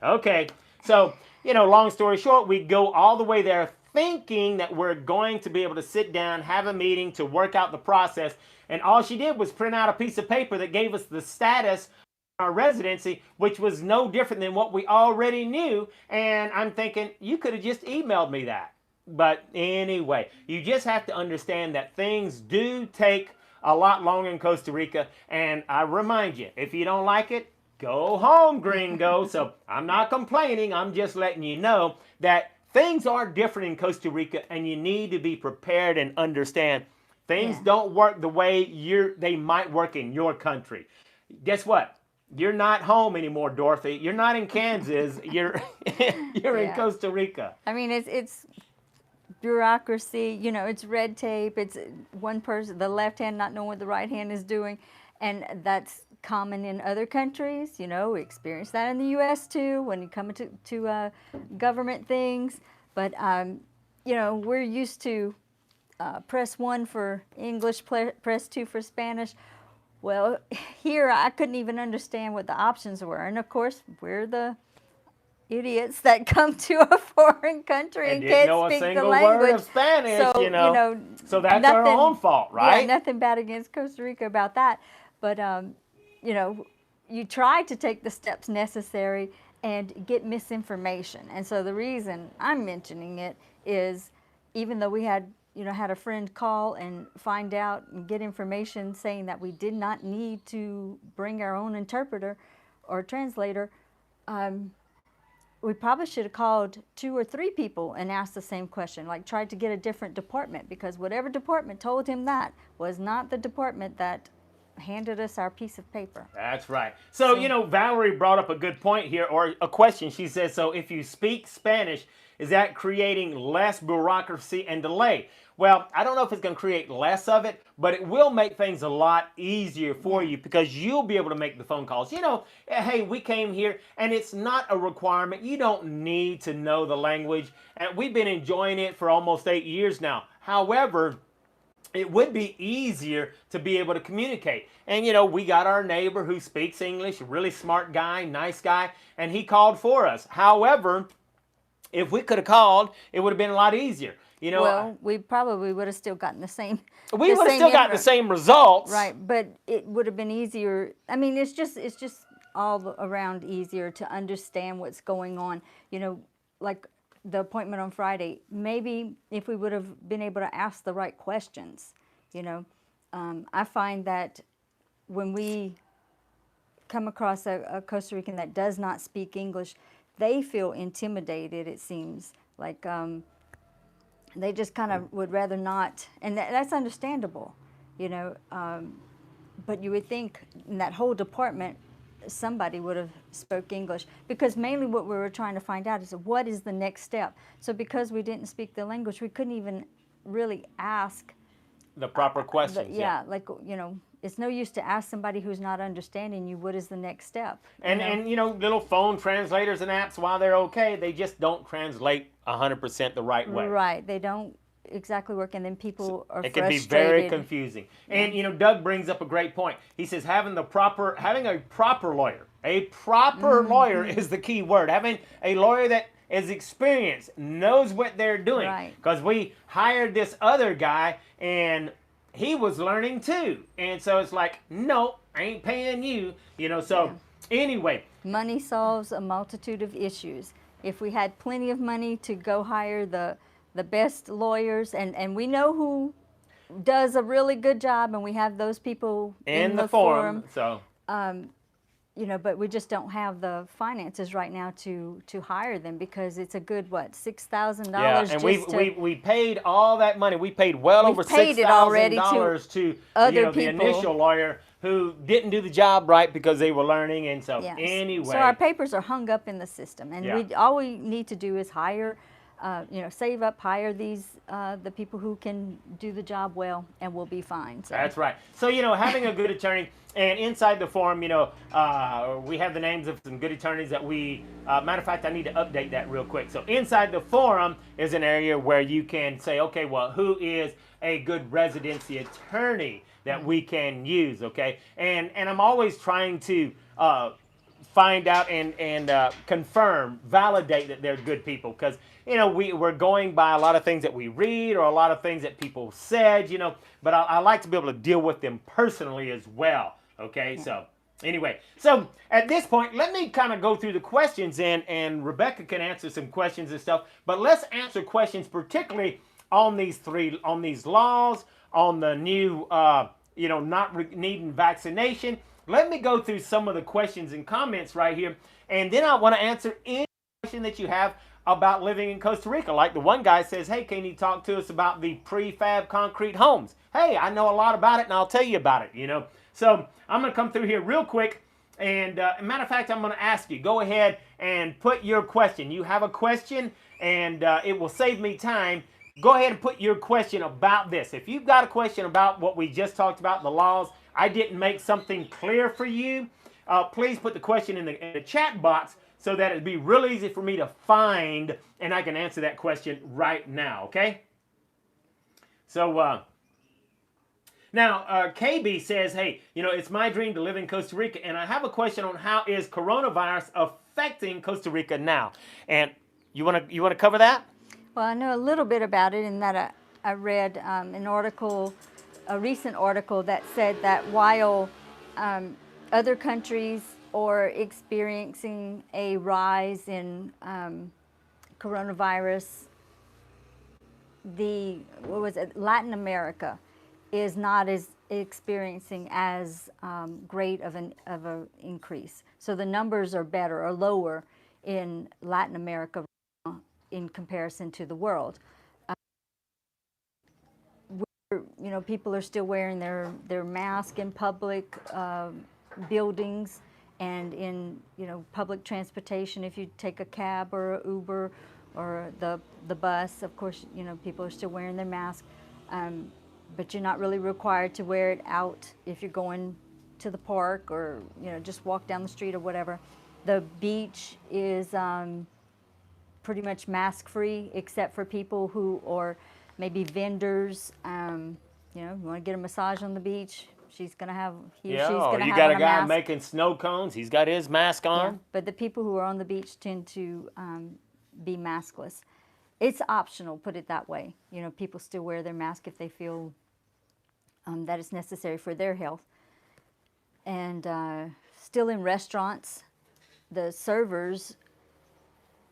Speaker 1: okay. So, long story short, we go all the way there thinking that we're going to be able to sit down, have a meeting to work out the process. And all she did was print out a piece of paper that gave us the status of our residency, which was no different than what we already knew. And I'm thinking, you could have just emailed me that. But anyway, you just have to understand that things do take a lot longer in Costa Rica. And I remind you, if you don't like it, go home, gringo. So I'm not complaining. I'm just letting you know that things are different in Costa Rica, and you need to be prepared and understand things don't work the way they might work in your country. Guess what? You're not home anymore, Dorothy. You're not in Kansas. You're in Costa Rica.
Speaker 2: I mean, it's bureaucracy. It's red tape. It's one person, the left hand, not knowing what the right hand is doing, and that's common in other countries. We experience that in the U.S. too when you come to government things. But we're used to press 1 for English, press 2 for Spanish. Well, here I couldn't even understand what the options were, and of course we're the idiots that come to a foreign country and can't speak the language.
Speaker 1: Word of Spanish,
Speaker 2: so,
Speaker 1: so that's our own fault, right?
Speaker 2: Yeah, nothing bad against Costa Rica about that, but you try to take the steps necessary and get misinformation. And so the reason I'm mentioning it is, even though we had a friend call and find out and get information saying that we did not need to bring our own interpreter or translator, we probably should have called 2 or 3 people and asked the same question, like tried to get a different department, because whatever department told him that was not the department that handed us our piece of paper.
Speaker 1: That's right. So, Valerie brought up a good point here, or a question. She says, so if you speak Spanish, is that creating less bureaucracy and delay? Well, I don't know if it's going to create less of it, but it will make things a lot easier for you, because you'll be able to make the phone calls. Hey, we came here, and it's not a requirement. You don't need to know the language, and we've been enjoying it for almost 8 years now. However, it would be easier to be able to communicate. And we got our neighbor who speaks English, a really smart guy, nice guy, and he called for us. However, if we could have called, it would have been a lot easier.
Speaker 2: Well, we probably would have still gotten the same.
Speaker 1: We would have still got the same results.
Speaker 2: Right, but it would have been easier. I mean, it's just all around easier to understand what's going on. Like the appointment on Friday. Maybe if we would have been able to ask the right questions. I find that when we come across a Costa Rican that does not speak English, they feel intimidated. It seems like. They just kind of would rather not, and that's understandable, but you would think in that whole department somebody would have spoke English, because mainly what we were trying to find out is what is the next step. So because we didn't speak the language, we couldn't even really ask
Speaker 1: the proper questions.
Speaker 2: Like, it's no use to ask somebody who's not understanding you what is the next step.
Speaker 1: And little phone translators and apps, while they're okay, they just don't translate 100% the right way.
Speaker 2: Right, they don't exactly work, and then people are frustrated.
Speaker 1: It can be very confusing. And Doug brings up a great point. He says having a proper lawyer. A proper lawyer is the key word. Having a lawyer that is experienced, knows what they're doing. Because we hired this other guy, and he was learning too. And so it's like, no, I ain't paying you. Anyway.
Speaker 2: Money solves a multitude of issues. If we had plenty of money to go hire the best lawyers, and we know who does a really good job, and we have those people in the forum.
Speaker 1: So.
Speaker 2: But we just don't have the finances right now to hire them, because it's a good, $6,000.
Speaker 1: Yeah, and we paid all that money. We paid well over $6,000 to the initial lawyer who didn't do the job right because they were learning, and so anyway.
Speaker 2: So our papers are hung up in the system, and all we need to do is hire. Save up, hire the people who can do the job well, and we'll be fine. So.
Speaker 1: That's right. So, having a good attorney, and inside the forum, we have the names of some good attorneys that matter of fact, I need to update that real quick. So inside the forum is an area where you can say, okay, well, who is a good residency attorney that we can use, okay? And I'm always trying to find out and confirm, validate that they're good people, because we're going by a lot of things that we read or a lot of things that people said, but I like to be able to deal with them personally as well, okay? So anyway, so at this point, let me kind of go through the questions, and Rebecca can answer some questions and stuff, but let's answer questions particularly on these laws, on the new, needing vaccination. Let me go through some of the questions and comments right here, and then I want to answer any question that you have about living in Costa Rica. Like the one guy says, hey, can you talk to us about the prefab concrete homes? Hey, I know a lot about it, and I'll tell you about it, So I'm going to come through here real quick, and matter of fact, I'm going to ask you, go ahead and put your question. You have a question, and it will save me time. Go ahead and put your question about this. If you've got a question about what we just talked about, the laws, I didn't make something clear for you, please put the question in the chat box so that it'd be real easy for me to find, and I can answer that question right now, okay? So, now, KB says, hey, it's my dream to live in Costa Rica, and I have a question on how is coronavirus affecting Costa Rica now? And you want to cover that?
Speaker 2: Well, I know a little bit about it in that I read an article, a recent article that said that while other countries are experiencing a rise in coronavirus, Latin America is not as experiencing as great of an increase. So the numbers are better or lower in Latin America in comparison to the world. People are still wearing their mask in public buildings and in public transportation. If you take a cab or an Uber or the bus, of course people are still wearing their mask, but you're not really required to wear it out if you're going to the park or just walk down the street or whatever. The beach is pretty much mask free, except for people who are maybe vendors, You know, you want to get a massage on the beach, she's going to have, he or
Speaker 1: Yeah,
Speaker 2: she's
Speaker 1: or
Speaker 2: going to
Speaker 1: you
Speaker 2: have
Speaker 1: got
Speaker 2: on
Speaker 1: a
Speaker 2: a
Speaker 1: guy
Speaker 2: mask.
Speaker 1: making snow cones. He's got his mask
Speaker 2: Yeah,
Speaker 1: on.
Speaker 2: but the people who are on the beach tend to be maskless. It's optional, put it that way. You know, people still wear their mask if they feel that it's necessary for their health. And still in restaurants, the servers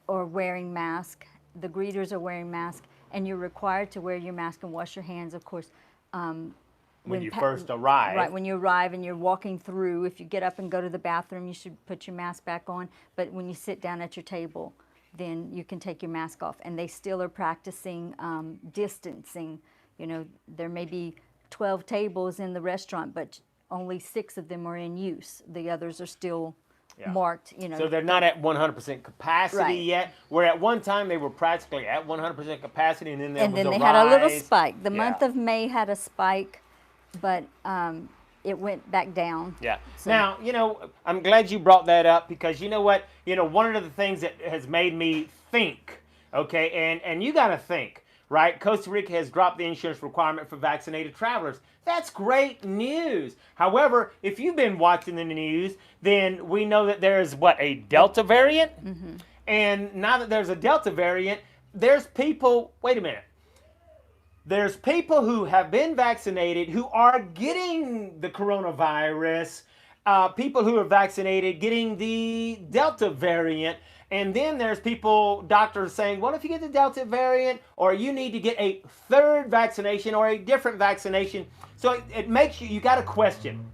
Speaker 2: are wearing masks, the greeters are wearing masks, and you're required to wear your mask and wash your hands, of course.
Speaker 1: When you first arrive.
Speaker 2: Right, when you arrive and you're walking through, if you get up and go to the bathroom, you should put your mask back on. But when you sit down at your table, then you can take your mask off. And they still are practicing distancing. You know, there may be 12 tables in the restaurant, but only 6 of them are in use. The others are still marked, you know.
Speaker 1: So they're not at 100% capacity
Speaker 2: Right.
Speaker 1: yet. Where at one time they were practically at 100% capacity, and then there was a
Speaker 2: they had a little
Speaker 1: rise.
Speaker 2: spike. The month
Speaker 1: Yeah.
Speaker 2: of May had a spike, but it went back down.
Speaker 1: Yeah.
Speaker 2: So-
Speaker 1: Now, you know, I'm glad you brought that up because you know what? You know, one of the things that has made me think, okay, and you got to think, right? Costa Rica has dropped the insurance requirement for vaccinated travelers. That's great news. However, if you've been watching the news, then we know that there is what, a Delta variant?
Speaker 2: Mm-hmm.
Speaker 1: And now that there's a Delta variant, there's people, wait a minute. There's people who have been vaccinated who are getting the coronavirus, people who are vaccinated getting the Delta variant, and then there's people, doctors saying, well, if you get the Delta variant, or you need to get a third vaccination or a different vaccination. So it makes you got to question.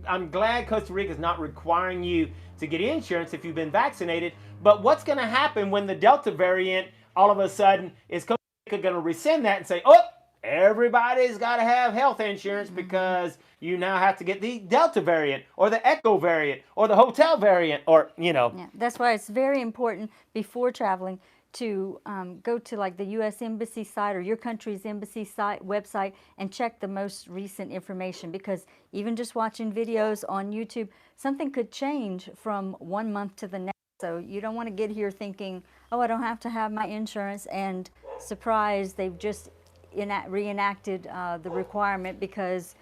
Speaker 1: I'm glad Costa Rica is not requiring you to get insurance if you've been vaccinated, but what's going to happen when the Delta variant all of a sudden is Costa Rica going to rescind that and say, oh, everybody's got to have health insurance because you now have to get the Delta variant or the Echo variant or the hotel variant or, you know.
Speaker 2: Yeah, that's why it's very important before traveling to go to like the U.S. Embassy site or your country's embassy site website and check the most recent information, because even just watching videos on YouTube, something could change from one month to the next. So you don't want to get here thinking, oh, I don't have to have my insurance, and surprise, they've just reenacted the requirement because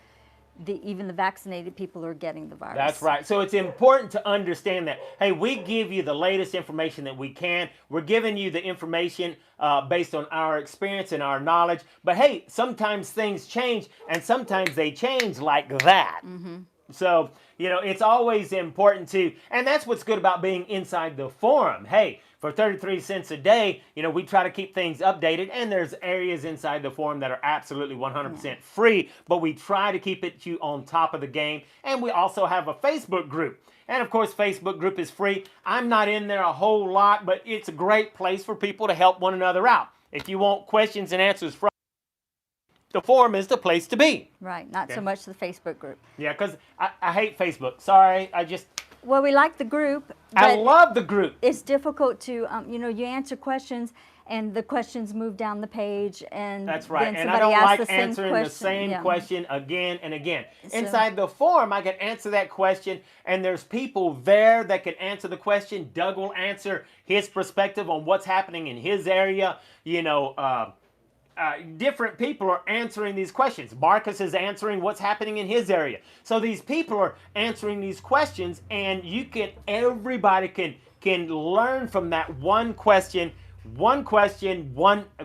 Speaker 2: even the vaccinated people are getting the virus.
Speaker 1: That's right. So it's important to understand that, hey, we give you the latest information that we can. We're giving you the information based on our experience and our knowledge. But hey, sometimes things change, and sometimes they change like that. So, you know, it's always important to, and that's what's good about being inside the forum. Hey, for 33 cents a day, you know, we try to keep things updated, and there's areas inside the forum that are absolutely 100% free, but we try to keep you on top of the game. And we also have a Facebook group. And of course, Facebook group is free. I'm not in there a whole lot, but it's a great place for people to help one another out. If you want questions and answers from the forum is the place to be.
Speaker 2: Right, not so much the Facebook group.
Speaker 1: Yeah, because I hate Facebook. Sorry,
Speaker 2: Well, we like the group.
Speaker 1: I
Speaker 2: but
Speaker 1: love the group.
Speaker 2: It's difficult to, you know, you answer questions and the questions move down the page, and
Speaker 1: That's right.
Speaker 2: then
Speaker 1: And I
Speaker 2: somebody
Speaker 1: don't
Speaker 2: asks
Speaker 1: like
Speaker 2: the same
Speaker 1: answering
Speaker 2: question.
Speaker 1: the same
Speaker 2: Yeah.
Speaker 1: question again and again.
Speaker 2: So-
Speaker 1: Inside the forum, I can answer that question, and there's people there that can answer the question. Doug will answer his perspective on what's happening in his area. You know, different people are answering these questions. Marcus is answering what's happening in his area. So these people are answering these questions, and everybody can learn from that one question,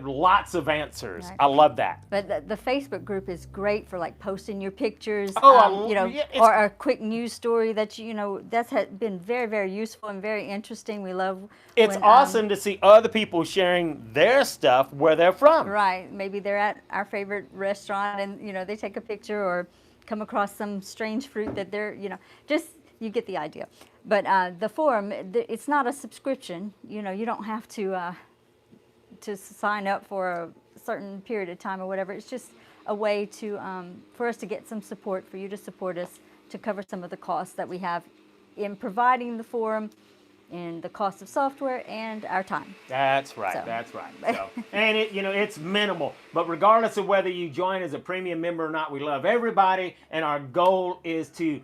Speaker 1: lots of answers.
Speaker 2: Right.
Speaker 1: I love that.
Speaker 2: But the Facebook group is great for like posting your pictures,
Speaker 1: Oh,
Speaker 2: you know,
Speaker 1: yeah, it's-
Speaker 2: or a quick news story that you know that's been very, very useful and very interesting. We love.
Speaker 1: It's
Speaker 2: when,
Speaker 1: awesome to see other people sharing their stuff where they're from.
Speaker 2: Right, maybe they're at our favorite restaurant and you know they take a picture or come across some strange fruit that they're just you get the idea. But the forum, it's not a subscription. You know, you don't have to sign up for a certain period of time or whatever. It's just a way to for us to get some support, for you to support us to cover some of the costs that we have in providing the forum in the cost of software and our time.
Speaker 1: That's right.
Speaker 2: So.
Speaker 1: That's right. So, and it's minimal. But regardless of whether you join as a premium member or not, we love everybody, and our goal is to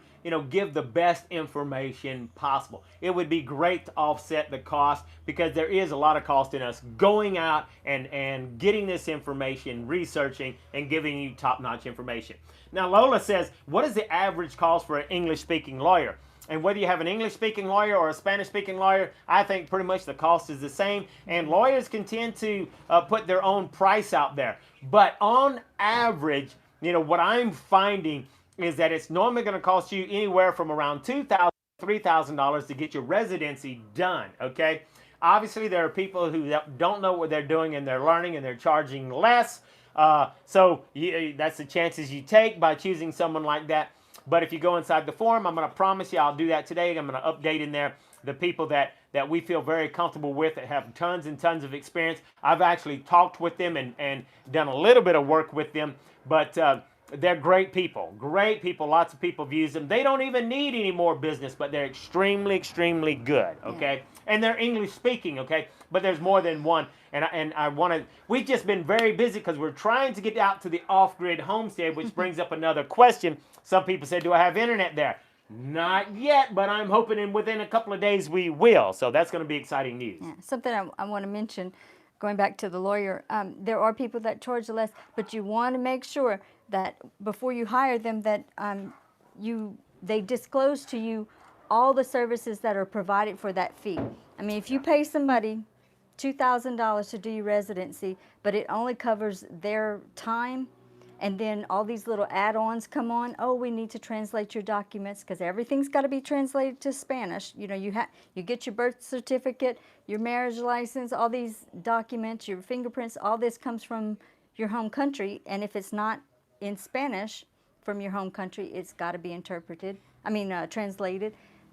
Speaker 1: give the best information possible. It would be great to offset the cost because there is a lot of cost in us going out and getting this information, researching, and giving you top-notch information. Now, Lola says, what is the average cost for an English-speaking lawyer? And whether you have an English-speaking lawyer or a Spanish-speaking lawyer, I think pretty much the cost is the same. And lawyers can tend to put their own price out there. But on average, what I'm finding is that it's normally going to cost you anywhere from around $2,000 to $3,000 to get your residency done, okay? Obviously, there are people who don't know what they're doing and they're learning and they're charging less. So that's the chances you take by choosing someone like that. But if you go inside the forum, I'm going to promise you I'll do that today. I'm going to update in there the people that we feel very comfortable with, that have tons and tons of experience. I've actually talked with them and done a little bit of work with them, but they're great people. Great people. Lots of people have used them. They don't even need any more business, but they're extremely, extremely good, okay? Yeah. And they're English speaking, okay? But there's more than one. And I want to, we've just been very busy because we're trying to get out to the off-grid homestead, which brings up another question. Some people said, do I have internet there? Not yet, but I'm hoping within a couple of days we will. So that's going to be exciting news.
Speaker 2: Yeah. Something I want to mention, going back to the lawyer, there are people that charge less, but you want to make sure that before you hire them that they disclose to you all the services that are provided for that fee. I mean, if you pay somebody $2,000 to do your residency, but it only covers their time, and then all these little add-ons come on. Oh, we need to translate your documents because everything's got to be translated to Spanish. You get your birth certificate, your marriage license, all these documents, your fingerprints. All this comes from your home country, and if it's not in Spanish from your home country, it's got to be translated.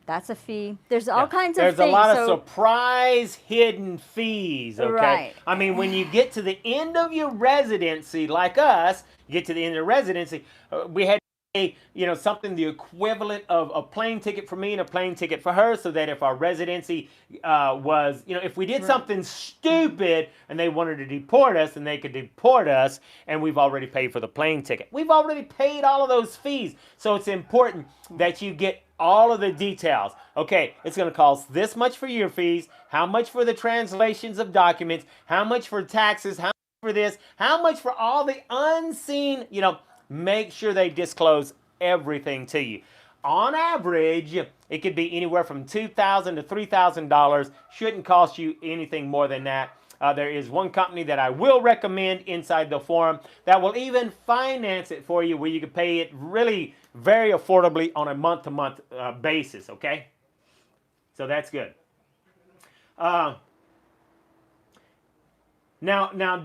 Speaker 2: That's a fee. There's all kinds of things.
Speaker 1: There's a lot of surprise hidden fees, okay?
Speaker 2: Right.
Speaker 1: I mean, when you get to the end of your residency, like us, you get to the end of the residency, we had to pay, something the equivalent of a plane ticket for me and a plane ticket for her, so that if our residency was, if we did something stupid and they wanted to deport us, then they could deport us, and we've already paid for the plane ticket. We've already paid all of those fees. So it's important that you get all of the details. Okay, it's going to cost this much for your fees, how much for the translations of documents, how much for taxes, how much for this, how much for all the unseen, make sure they disclose everything to you. On average, it could be anywhere from $2,000 to $3,000. Shouldn't cost you anything more than that. There is one company that I will recommend inside the forum that will even finance it for you, where you can pay it really very affordably on a month-to-month basis, okay? So that's good. Now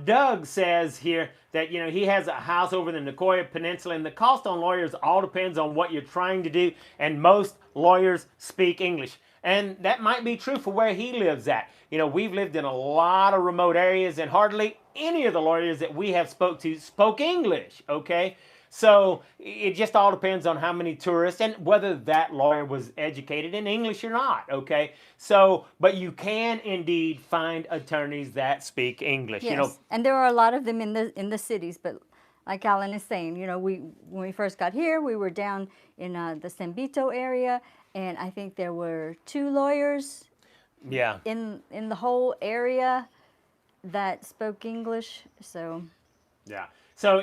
Speaker 1: Doug says here that he has a house over the Nicoya Peninsula, and the cost on lawyers all depends on what you're trying to do, and most lawyers speak English. And that might be true for where he lives at. We've lived in a lot of remote areas, and hardly any of the lawyers that we have spoke to spoke English, okay? So it just all depends on how many tourists and whether that lawyer was educated in English or not, okay? So, but you can indeed find attorneys that speak English.
Speaker 2: Yes, and there are a lot of them in the cities, but like Alan is saying, when we first got here, we were down in the San Vito area, and I think there were 2 lawyers in the whole area that spoke English, so.
Speaker 1: Yeah. So,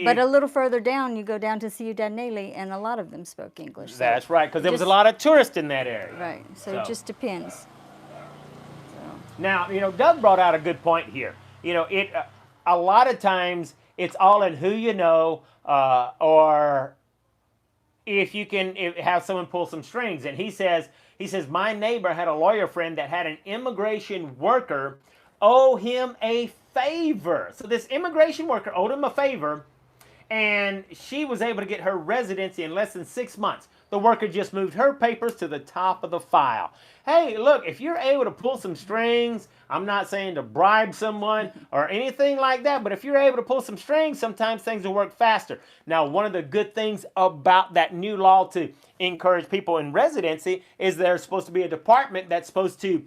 Speaker 2: but a little further down, you go down to Ciudad Neli, and a lot of them spoke English.
Speaker 1: That's right, because there was a lot of tourists in that area.
Speaker 2: Right, so it just depends. So.
Speaker 1: Now, Doug brought out a good point here. A lot of times, it's all in who you know, or if you can have someone pull some strings. And he says, my neighbor had a lawyer friend that had an immigration worker owe him a favor. So this immigration worker owed him a favor, and she was able to get her residency in less than 6 months. The worker just moved her papers to the top of the file. Hey, look, if you're able to pull some strings, I'm not saying to bribe someone or anything like that, but if you're able to pull some strings, sometimes things will work faster. Now, one of the good things about that new law to encourage people in residency is there's supposed to be a department that's supposed to,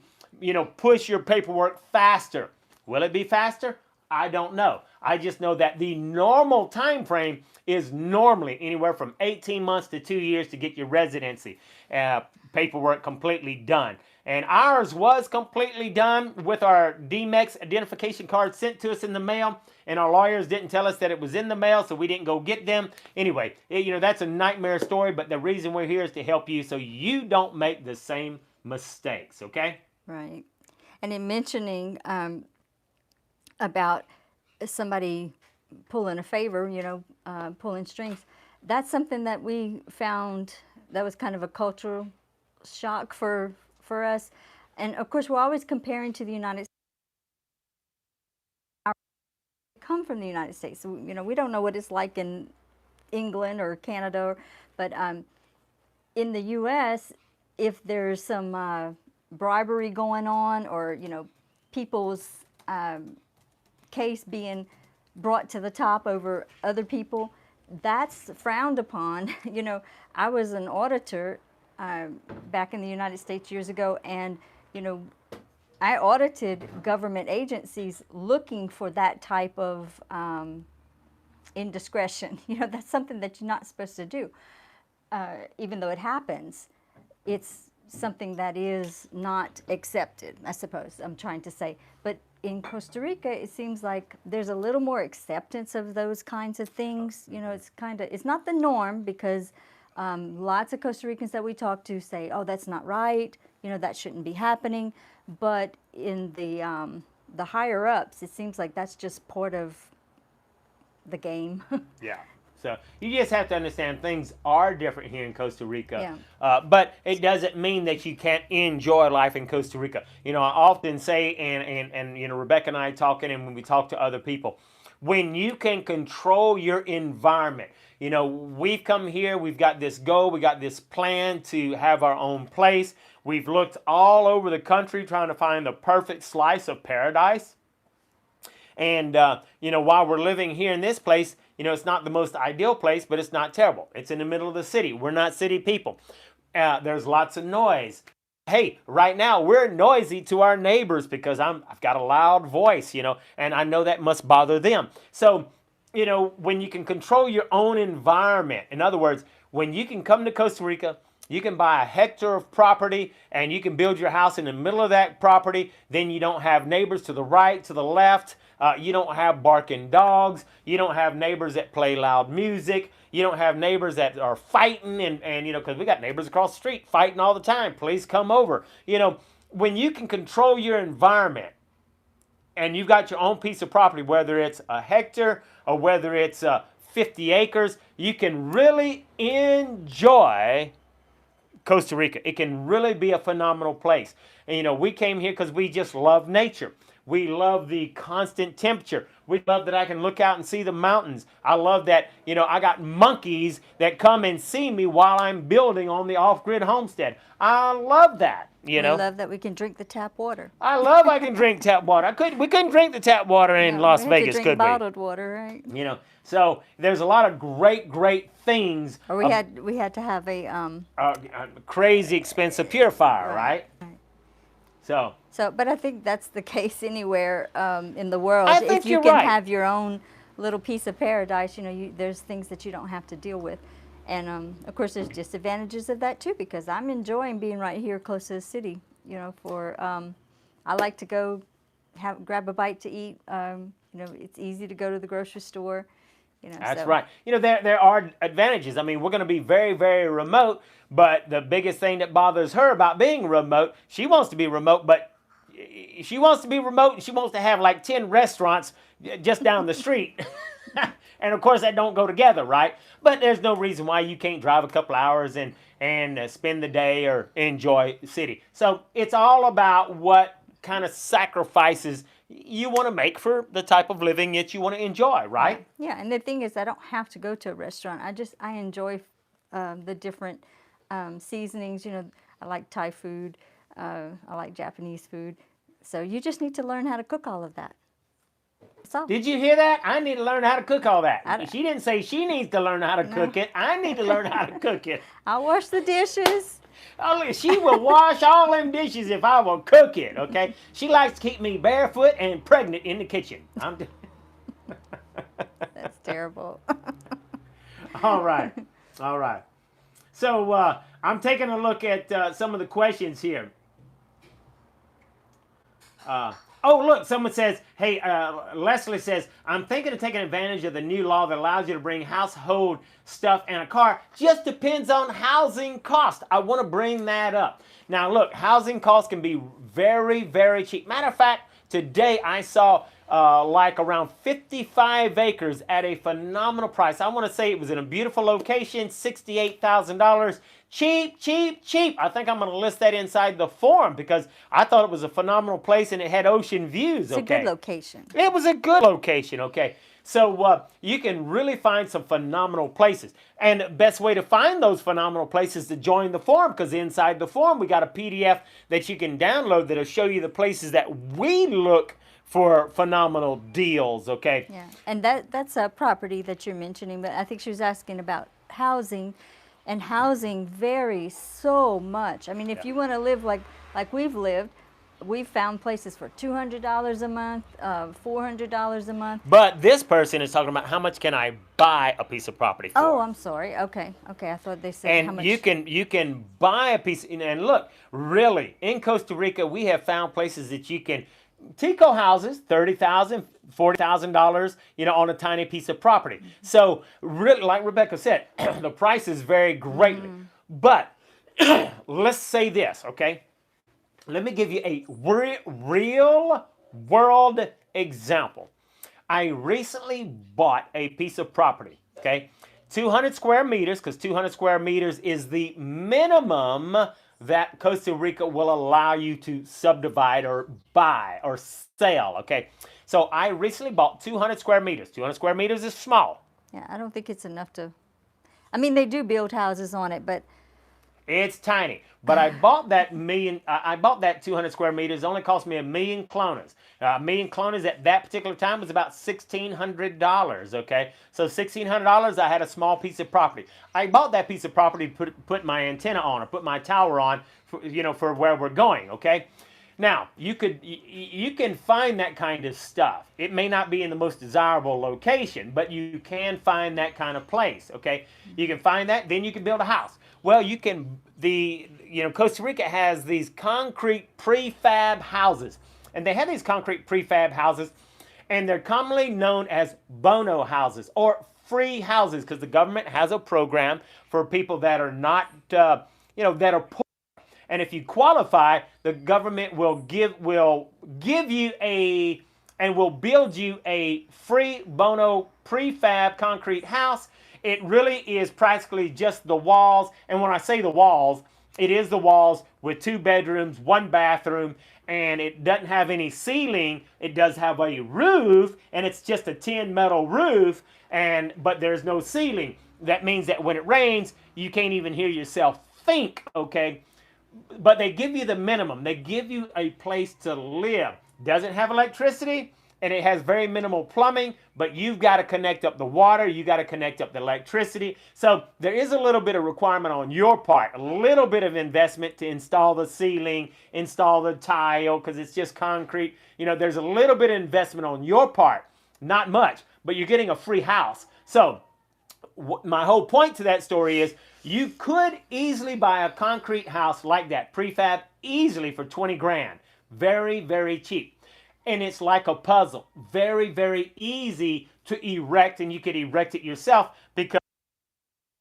Speaker 1: push your paperwork faster. Will it be faster? I don't know. I just know that the normal time frame is normally anywhere from 18 months to 2 years to get your residency paperwork completely done. And ours was completely done with our DMEX identification card sent to us in the mail, and our lawyers didn't tell us that it was in the mail, so we didn't go get them. Anyway, that's a nightmare story, but the reason we're here is to help you so you don't make the same mistakes, okay?
Speaker 2: Right. And in mentioning about somebody pulling a favor, pulling strings, that's something that we found that was kind of a cultural shock for us. And of course, we're always comparing to the United States. Come from the United States, so we don't know what it's like in England or Canada, but in the U.S., if there's some bribery going on, or people's case being brought to the top over other people, that's frowned upon. I was an auditor back in the United States years ago, and I audited government agencies looking for that type of indiscretion. That's something that you're not supposed to do. Even though it happens, it's something that is not accepted, I suppose I'm trying to say. But in Costa Rica, it seems like there's a little more acceptance of those kinds of things. It's not the norm, because lots of Costa Ricans that we talk to say, oh, that's not right, that shouldn't be happening. But in the higher ups, it seems like that's just part of the game.
Speaker 1: Yeah. So you just have to understand things are different here in Costa Rica.
Speaker 2: Yeah.
Speaker 1: But it doesn't mean that you can't enjoy life in Costa Rica. I often say, and Rebecca and I talking, and when we talk to other people, when you can control your environment. We've come here, we've got this goal, we got this plan to have our own place. We've looked all over the country trying to find the perfect slice of paradise. And, while we're living here in this place, it's not the most ideal place, but it's not terrible. It's in the middle of the city. We're not city people. There's lots of noise. Hey, right now we're noisy to our neighbors because I've got a loud voice, and I know that must bother them. So, when you can control your own environment, in other words, when you can come to Costa Rica, you can buy a hectare of property and you can build your house in the middle of that property. Then you don't have neighbors to the right, to the left. You don't have barking dogs. You don't have neighbors that play loud music. You don't have neighbors that are fighting and because we got neighbors across the street fighting all the time. Please come over. When you can control your environment and you've got your own piece of property, whether it's a hectare or whether it's 50 acres, you can really enjoy Costa Rica. It can really be a phenomenal place. And we came here because we just love nature. We love the constant temperature. We love that I can look out and see the mountains. I love that, I got monkeys that come and see me while I'm building on the off-grid homestead. I love that,
Speaker 2: We love that we can drink the tap water.
Speaker 1: I love I can drink tap water. We couldn't drink the tap water in Las Vegas, could we?
Speaker 2: Bottled water, right?
Speaker 1: So there's a lot of great things.
Speaker 2: Or we had to have a
Speaker 1: crazy expensive purifier, right?
Speaker 2: So, but I think that's the case anywhere in the world.
Speaker 1: I think
Speaker 2: if you
Speaker 1: you're
Speaker 2: can
Speaker 1: right.
Speaker 2: have your own little piece of paradise, there's things that you don't have to deal with. And of course, there's disadvantages of that too, because I'm enjoying being right here close to the city. I like to go grab a bite to eat. It's easy to go to the grocery store.
Speaker 1: That's right. There are advantages. I mean, we're going to be very, very remote, but the biggest thing that bothers her about being remote, she wants to be remote, but she wants to be remote and she wants to have like 10 restaurants just down the street. And of course that don't go together, right? But there's no reason why you can't drive a couple hours and spend the day or enjoy the city. So it's all about what kind of sacrifices you want to make for the type of living that you want to enjoy, right?
Speaker 2: Yeah, and the thing is, I don't have to go to a restaurant. I enjoy the different seasonings. You know, I like Thai food. I like Japanese food. So you just need to learn how to cook all of that. That's all.
Speaker 1: Did you hear that? I need to learn how to cook all that.
Speaker 2: I-
Speaker 1: She didn't say she needs to learn how to cook it. I need to learn how to cook it.
Speaker 2: I'll wash the dishes.
Speaker 1: Only she will wash all them dishes if I will cook it, okay? She likes to keep me barefoot and pregnant in the kitchen.
Speaker 2: That's terrible.
Speaker 1: All right. All right. So I'm taking a look at some of the questions here. Oh, look, someone says, hey, Leslie says, I'm thinking of taking advantage of the new law that allows you to bring household stuff and a car. Just depends on housing cost. I want to bring that up. Now, look, housing costs can be very, very cheap. Matter of fact, today I saw like around 55 acres at a phenomenal price. I want to say it was in a beautiful location, $68,000. Cheap, cheap, cheap. I think I'm going to list that inside the forum because I thought it was a phenomenal place and it had ocean views.
Speaker 2: It's a good location.
Speaker 1: It was a good location, okay. So you can really find some phenomenal places. And the best way to find those phenomenal places is to join the forum, because inside the forum we got a PDF that you can download that'll show you the places that we look for phenomenal deals, okay?
Speaker 2: Yeah, and that's a property that you're mentioning, but I think she was asking about housing, and housing varies so much. I mean, if you want to live like we've lived, we've found places for $200 a month, $400 a month.
Speaker 1: But this person is talking about how much can I buy a piece of property for?
Speaker 2: Oh, I'm sorry. Okay, I thought they said how
Speaker 1: And
Speaker 2: much.
Speaker 1: you can buy a piece, and look, really, in Costa Rica, we have found places that you can, Tico houses, $30,000, $40,000, on a tiny piece of property. So, really, like Rebecca said, the prices vary greatly. But let's say this, okay? Let me give you a real world example. I recently bought a piece of property, okay? 200 square meters, because 200 square meters is the minimum that Costa Rica will allow you to subdivide or buy or sell, okay? So I recently bought 200 square meters. 200 square meters is small.
Speaker 2: Yeah, I don't think it's enough to. I mean, they do build houses on it, but
Speaker 1: it's tiny. But I bought that 200 square meters. It only cost me $1 million clones. $1 million clones at that particular time was about $1,600, okay? So $1,600, I had a small piece of property. I bought that piece of property to put my antenna on or put my tower on, for where we're going, okay? Now, you can find that kind of stuff. It may not be in the most desirable location, but you can find that kind of place, okay? You can find that, then you can build a house. Well, Costa Rica has these concrete prefab houses. And they have these concrete prefab houses, and they're commonly known as bono houses or free houses, because the government has a program for people that are not, that are poor. And if you qualify, the government will give you and will build you a free bono prefab concrete house. It really is practically just the walls. And when I say the walls, it is the walls with 2 bedrooms, 1 bathroom, and it doesn't have any ceiling. It does have a roof, and it's just a tin metal roof, but there's no ceiling. That means that when it rains, you can't even hear yourself think, okay? But they give you the minimum. They give you a place to live. Doesn't have electricity, and it has very minimal plumbing, but you've got to connect up the water, you got to connect up the electricity. So there is a little bit of requirement on your part, a little bit of investment to install the ceiling, install the tile, because it's just concrete. There's a little bit of investment on your part, not much, but you're getting a free house. So my whole point to that story is you could easily buy a concrete house like that, prefab, easily for 20 grand. Very, very cheap. And it's like a puzzle. Very, very easy to erect, and you could erect it yourself because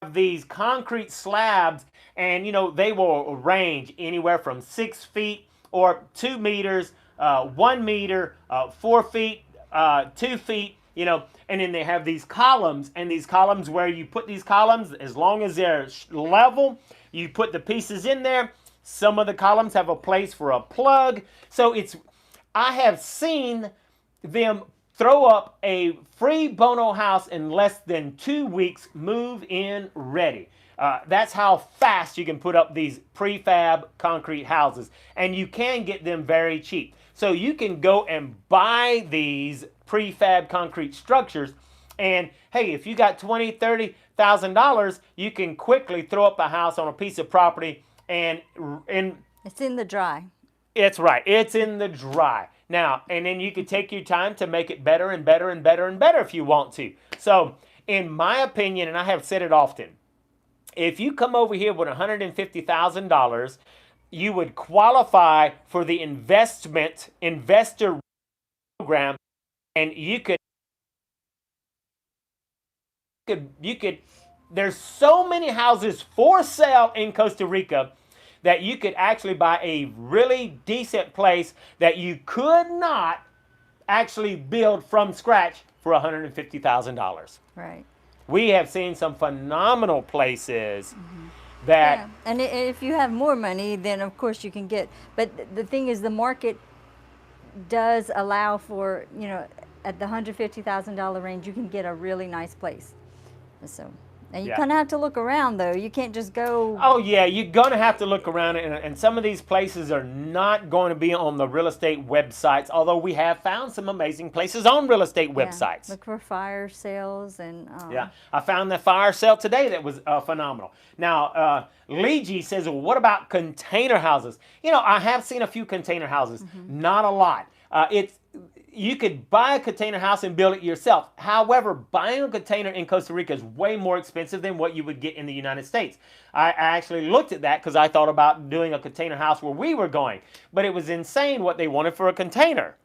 Speaker 1: of these concrete slabs, and they will range anywhere from 6 feet or 2 meters, 1 meter, 4 feet, 2 feet, and then they have these columns, and these columns where you put these columns, as long as they're level, you put the pieces in there. Some of the columns have a place for a plug. So I have seen them throw up a free Bono house in less than 2 weeks, move in ready. That's how fast you can put up these prefab concrete houses, and you can get them very cheap. So you can go and buy these prefab concrete structures, and hey, if you got $20,000, $30,000, you can quickly throw up a house on a piece of property, and
Speaker 2: It's in the dry.
Speaker 1: it's right. It's in the dry. Now, and then you can take your time to make it better and better and better and better if you want to. So, in my opinion, and I have said it often, if you come over here with $150,000, you would qualify for the investor program, and you could there's so many houses for sale in Costa Rica that you could actually buy a really decent place that you could not actually build from scratch for $150,000.
Speaker 2: Right.
Speaker 1: We have seen some phenomenal places that
Speaker 2: Yeah. And if you have more money, then of course you can get. But the thing is, the market does allow for, at the $150,000 range, you can get a really nice place. So, and you
Speaker 1: Yeah.
Speaker 2: kind of have to look around though. You can't just go.
Speaker 1: Oh yeah, you're gonna have to look around, and some of these places are not going to be on the real estate websites. Although we have found some amazing places on real estate
Speaker 2: Yeah,
Speaker 1: websites.
Speaker 2: look for fire sales and.
Speaker 1: Yeah, I found the fire sale today that was phenomenal. Now, Leegi says, well, what about container houses? I have seen a few container houses, not a lot. You could buy a container house and build it yourself. However, buying a container in Costa Rica is way more expensive than what you would get in the United States. I actually looked at that because I thought about doing a container house where we were going, but it was insane what they wanted for a container.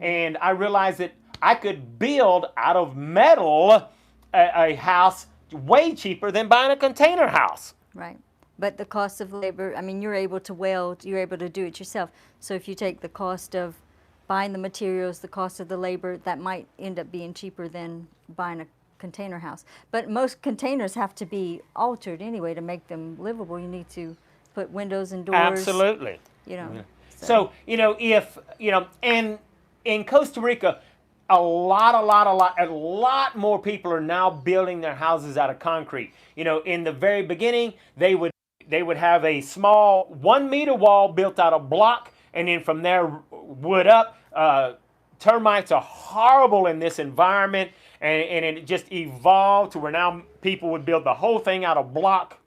Speaker 1: And I realized that I could build out of metal a house way cheaper than buying a container house.
Speaker 2: Right. But the cost of labor, I mean, you're able to weld, you're able to do it yourself. So if you take the cost of buying the materials, the cost of the labor, that might end up being cheaper than buying a container house. But most containers have to be altered anyway to make them livable. You need to put windows and doors.
Speaker 1: Absolutely. So, if, and in Costa Rica, a lot more people are now building their houses out of concrete. In the very beginning, they would have a small 1 meter wall built out of block, and then from there wood up. Termites are horrible in this environment, and it just evolved to where now people would build the whole thing out of block,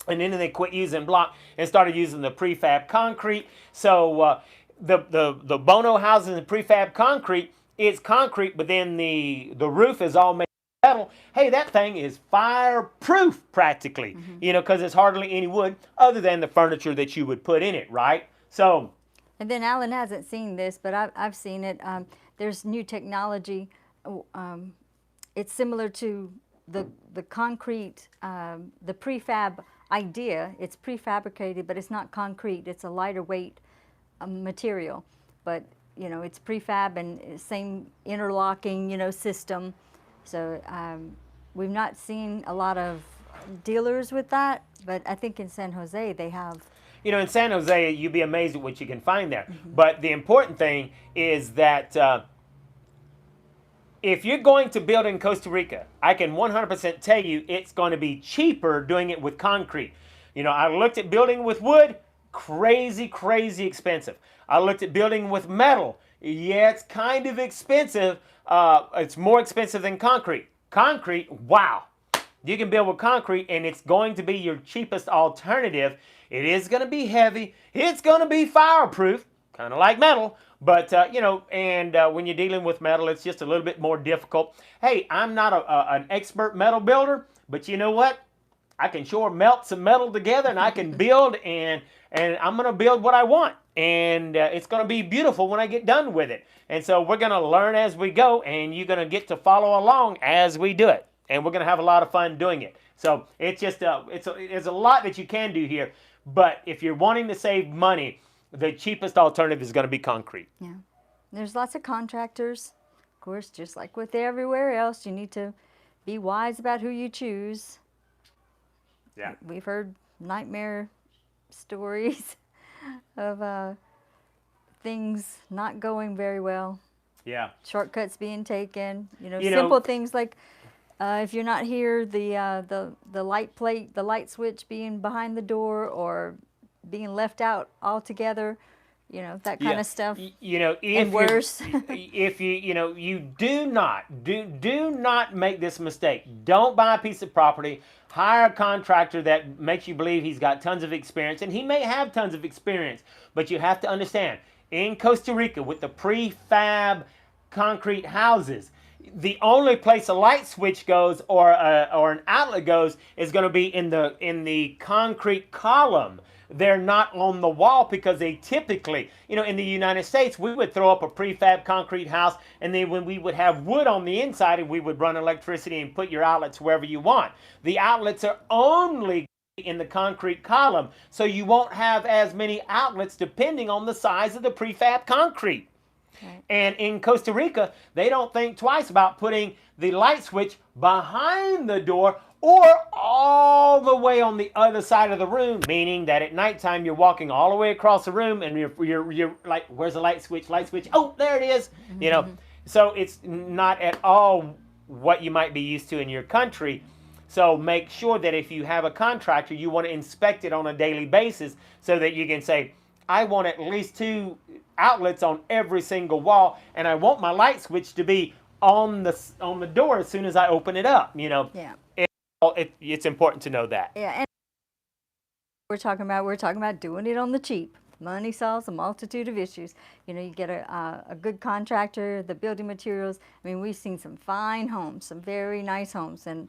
Speaker 1: and then they quit using block and started using the prefab concrete. So the Bono houses and prefab concrete, it's concrete, but then the roof is all made of metal. Hey, that thing is fireproof practically, because it's hardly any wood other than the furniture that you would put in it, right? So.
Speaker 2: And then Alan hasn't seen this, but I've seen it. There's new technology. It's similar to the concrete, the prefab idea. It's prefabricated, but it's not concrete. It's a lighter weight material. But, it's prefab and same interlocking, system. So we've not seen a lot of dealers with that, but I think in San Jose they have.
Speaker 1: In San Jose, you'd be amazed at what you can find there. But the important thing is that if you're going to build in Costa Rica, I can 100% tell you it's going to be cheaper doing it with concrete. I looked at building with wood, crazy, crazy expensive. I looked at building with metal. Yeah, it's kind of expensive. It's more expensive than concrete. Concrete, wow. You can build with concrete, and it's going to be your cheapest alternative. It is going to be heavy. It's going to be fireproof, kind of like metal. But, when you're dealing with metal, it's just a little bit more difficult. Hey, I'm not an expert metal builder, but you know what? I can sure melt some metal together, and I can build, and I'm going to build what I want. And it's going to be beautiful when I get done with it. And so we're going to learn as we go, and you're going to get to follow along as we do it. And we're going to have a lot of fun doing it. So it's just there's a lot that you can do here. But if you're wanting to save money, the cheapest alternative is going to be concrete.
Speaker 2: Yeah. There's lots of contractors. Of course, just like with everywhere else, you need to be wise about who you choose.
Speaker 1: Yeah.
Speaker 2: We've heard nightmare stories of things not going very well.
Speaker 1: Yeah.
Speaker 2: Shortcuts being taken.
Speaker 1: You know-
Speaker 2: Simple things like if you're not here, the light plate, the light switch being behind the door or being left out altogether. That kind of stuff.
Speaker 1: If
Speaker 2: And
Speaker 1: you're-
Speaker 2: worse.
Speaker 1: if you do not make this mistake. Don't buy a piece of property. Hire a contractor that makes you believe he's got tons of experience, and he may have tons of experience. But you have to understand, in Costa Rica, with the prefab concrete houses, the only place a light switch goes or an outlet goes is going to be in the concrete column. They're not on the wall because they typically, in the United States, we would throw up a prefab concrete house, and then when we would have wood on the inside, and we would run electricity and put your outlets wherever you want. The outlets are only in the concrete column, so you won't have as many outlets depending on the size of the prefab concrete.
Speaker 2: Right.
Speaker 1: And in Costa Rica, they don't think twice about putting the light switch behind the door or all the way on the other side of the room, meaning that at nighttime you're walking all the way across the room and you're like, where's the light switch? Light switch. Oh, there it is. So it's not at all what you might be used to in your country. So make sure that if you have a contractor, you want to inspect it on a daily basis so that you can say, I want at least 2 outlets on every single wall, and I want my light switch to be on the door as soon as I open it up.
Speaker 2: Yeah.
Speaker 1: It's important to know that.
Speaker 2: Yeah. And we're talking about doing it on the cheap. Money solves a multitude of issues. You get a good contractor, the building materials. I mean, we've seen some fine homes, some very nice homes, and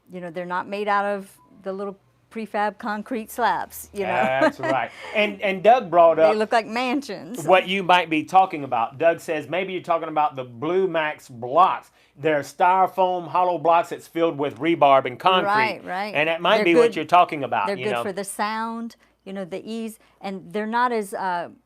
Speaker 2: they're not made out of the little prefab concrete slabs.
Speaker 1: That's right. And Doug brought up,
Speaker 2: they look like mansions.
Speaker 1: What you might be talking about. Doug says maybe you're talking about the Blue Max blocks. They're styrofoam hollow blocks that's filled with rebarb and concrete.
Speaker 2: Right.
Speaker 1: And that might be what you're talking about.
Speaker 2: They're good for the sound, the ease, and they're not as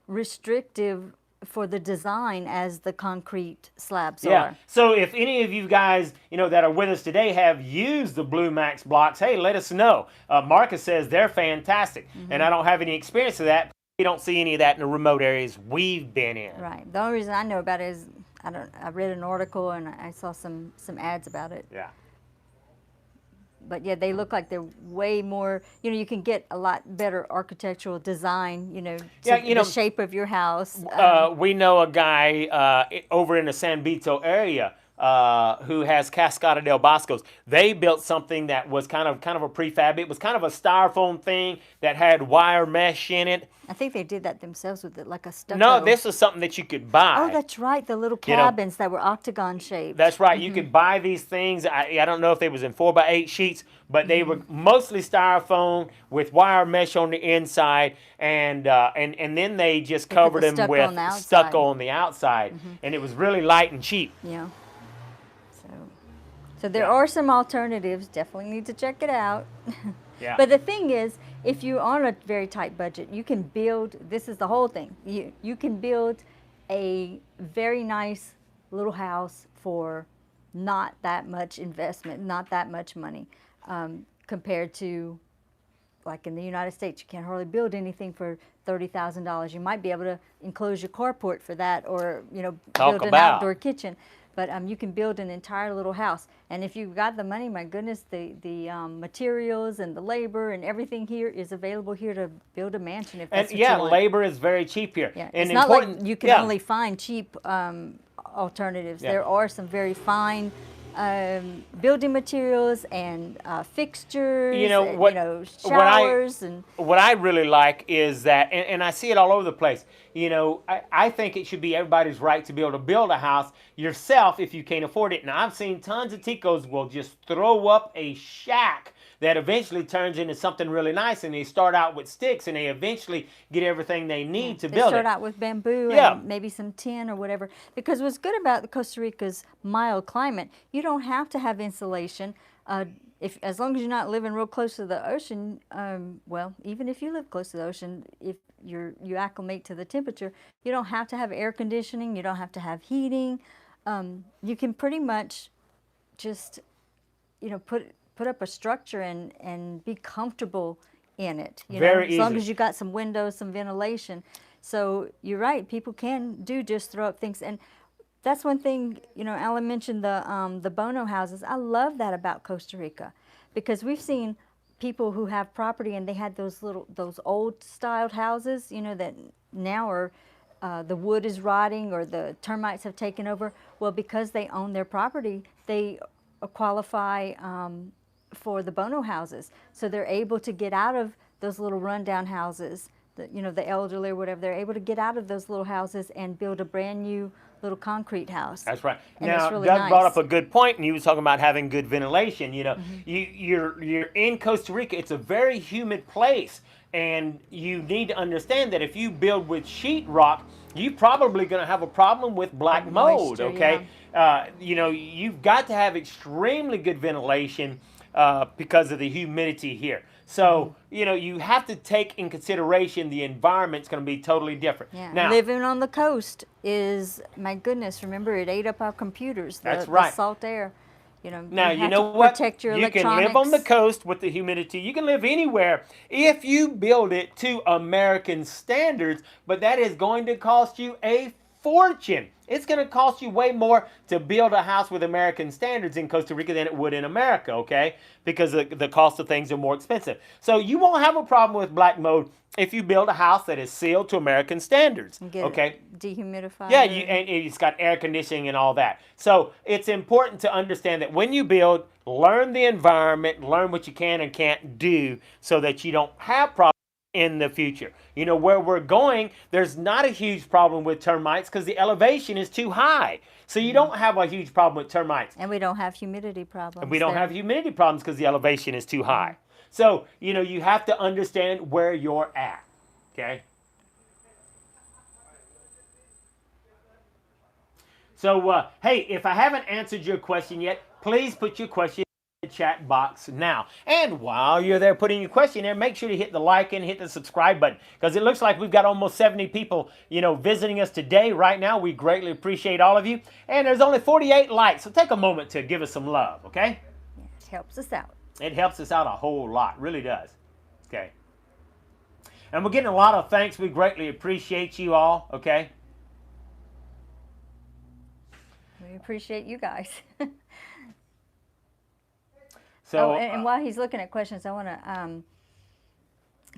Speaker 2: restrictive for the design as the concrete slabs are.
Speaker 1: So if any of you guys, that are with us today have used the Blue Max blocks, hey, let us know. Marcus says they're fantastic, and I don't have any experience of that. We don't see any of that in the remote areas we've been in.
Speaker 2: Right. The only reason I know about it is I read an article and I saw some ads about it.
Speaker 1: Yeah.
Speaker 2: But yeah, they look like they're way more, you can get a lot better architectural design, the shape of your house.
Speaker 1: We know a guy over in the San Vito area who has Cascada del Boscos. They built something that was kind of a prefab. It was kind of a styrofoam thing that had wire mesh in it.
Speaker 2: I think they did that themselves with it, like a stucco.
Speaker 1: No, this is something that you could buy.
Speaker 2: Oh, that's right, the little cabins that were octagon shaped.
Speaker 1: That's right. You could buy these things. I don't know if they was in 4x8 sheets, but they were mostly styrofoam with wire mesh on the inside, and then they just covered them with stucco on the outside, and it was really light and cheap.
Speaker 2: Yeah. So there are some alternatives. Definitely need to check it out.
Speaker 1: Yeah.
Speaker 2: But the thing is, if you're on a very tight budget, you can build, this is the whole thing, you can build a very nice little house for not that much investment, not that much money, compared to, like in the United States, you can't hardly build anything for $30,000. You might be able to enclose your carport for that, or build an outdoor kitchen. But you can build an entire little house, and if you've got the money, my goodness, the materials and the labor and everything here is available here to build a mansion. If that's what you want.
Speaker 1: Labor is very cheap here.
Speaker 2: Yeah.
Speaker 1: And
Speaker 2: it's not like you can only find cheap alternatives.
Speaker 1: Yeah.
Speaker 2: There are some very fine building materials and fixtures, showers.
Speaker 1: What I really like is that, and I see it all over the place, I think it should be everybody's right to be able to build a house yourself if you can't afford it. And I've seen tons of Ticos will just throw up a shack that eventually turns into something really nice, and they start out with sticks, and they eventually get everything they need to build it.
Speaker 2: They start out with bamboo and maybe some tin or whatever. Because what's good about Costa Rica's mild climate, you don't have to have insulation. As long as you're not living real close to the ocean, well, even if you live close to the ocean, if you acclimate to the temperature, you don't have to have air conditioning, you don't have to have heating. You can pretty much just, put up a structure and be comfortable in it.
Speaker 1: Very
Speaker 2: as long
Speaker 1: easy.
Speaker 2: as you got some windows, some ventilation. So you're right, people can do just throw up things. And that's one thing, you know, Alan mentioned the Bono houses. I love that about Costa Rica, because we've seen people who have property and they had those old styled houses, you know, that now are the wood is rotting or the termites have taken over. Well, because they own their property, they qualify for the Bono houses. So they're able to get out of those little rundown houses, you know, the elderly or whatever. They're able to get out of those little houses and build a brand new little concrete house.
Speaker 1: That's right.
Speaker 2: And
Speaker 1: Now,
Speaker 2: it's really
Speaker 1: Doug brought
Speaker 2: nice.
Speaker 1: up a good point, and he was talking about having good ventilation. You know, you're in Costa Rica. It's a very humid place, and you need to understand that if you build with sheetrock, you're probably going to have a problem with black mold.
Speaker 2: Moisture,
Speaker 1: Okay, you know, you've got to have extremely good ventilation because of the humidity here. So, you know, you have to take in consideration the environment's going to be totally different.
Speaker 2: Yeah.
Speaker 1: Now,
Speaker 2: Living on the coast is, my goodness, remember it ate up our computers,
Speaker 1: That's
Speaker 2: the
Speaker 1: right.
Speaker 2: salt air. You know,
Speaker 1: now, you
Speaker 2: have
Speaker 1: know
Speaker 2: to
Speaker 1: what?
Speaker 2: protect your
Speaker 1: You can live
Speaker 2: electronics.
Speaker 1: on the coast with the humidity. You can live anywhere if you build it to American standards, but that is going to cost you a fortune. It's going to cost you way more to build a house with American standards in Costa Rica than it would in America, okay? Because the cost of things are more expensive. So you won't have a problem with black mold if you build a house that is sealed to American standards,
Speaker 2: Get
Speaker 1: okay?
Speaker 2: it dehumidified.
Speaker 1: Yeah, and it's got air conditioning and all that. So it's important to understand that when you build, learn the environment, learn what you can and can't do so that you don't have problems in the future. You know, where we're going, there's not a huge problem with termites because the elevation is too high. So you don't have a huge problem with termites.
Speaker 2: And we don't have humidity problems.
Speaker 1: We don't
Speaker 2: there.
Speaker 1: have humidity problems because the elevation is too high. So, you know, you have to understand where you're at, okay? So, hey, if I haven't answered your question yet, please put your question in the chat box now. And while you're there putting your question there, make sure to hit the like and hit the subscribe button because it looks like we've got almost 70 people, you know, visiting us today right now. We greatly appreciate all of you. And there's only 48 likes, so take a moment to give us some love, okay?
Speaker 2: It helps us out.
Speaker 1: It helps us out a whole lot, really does. Okay. And we're getting a lot of thanks. We greatly appreciate you all, okay?
Speaker 2: We appreciate you guys.
Speaker 1: So,
Speaker 2: and while he's looking at questions, I want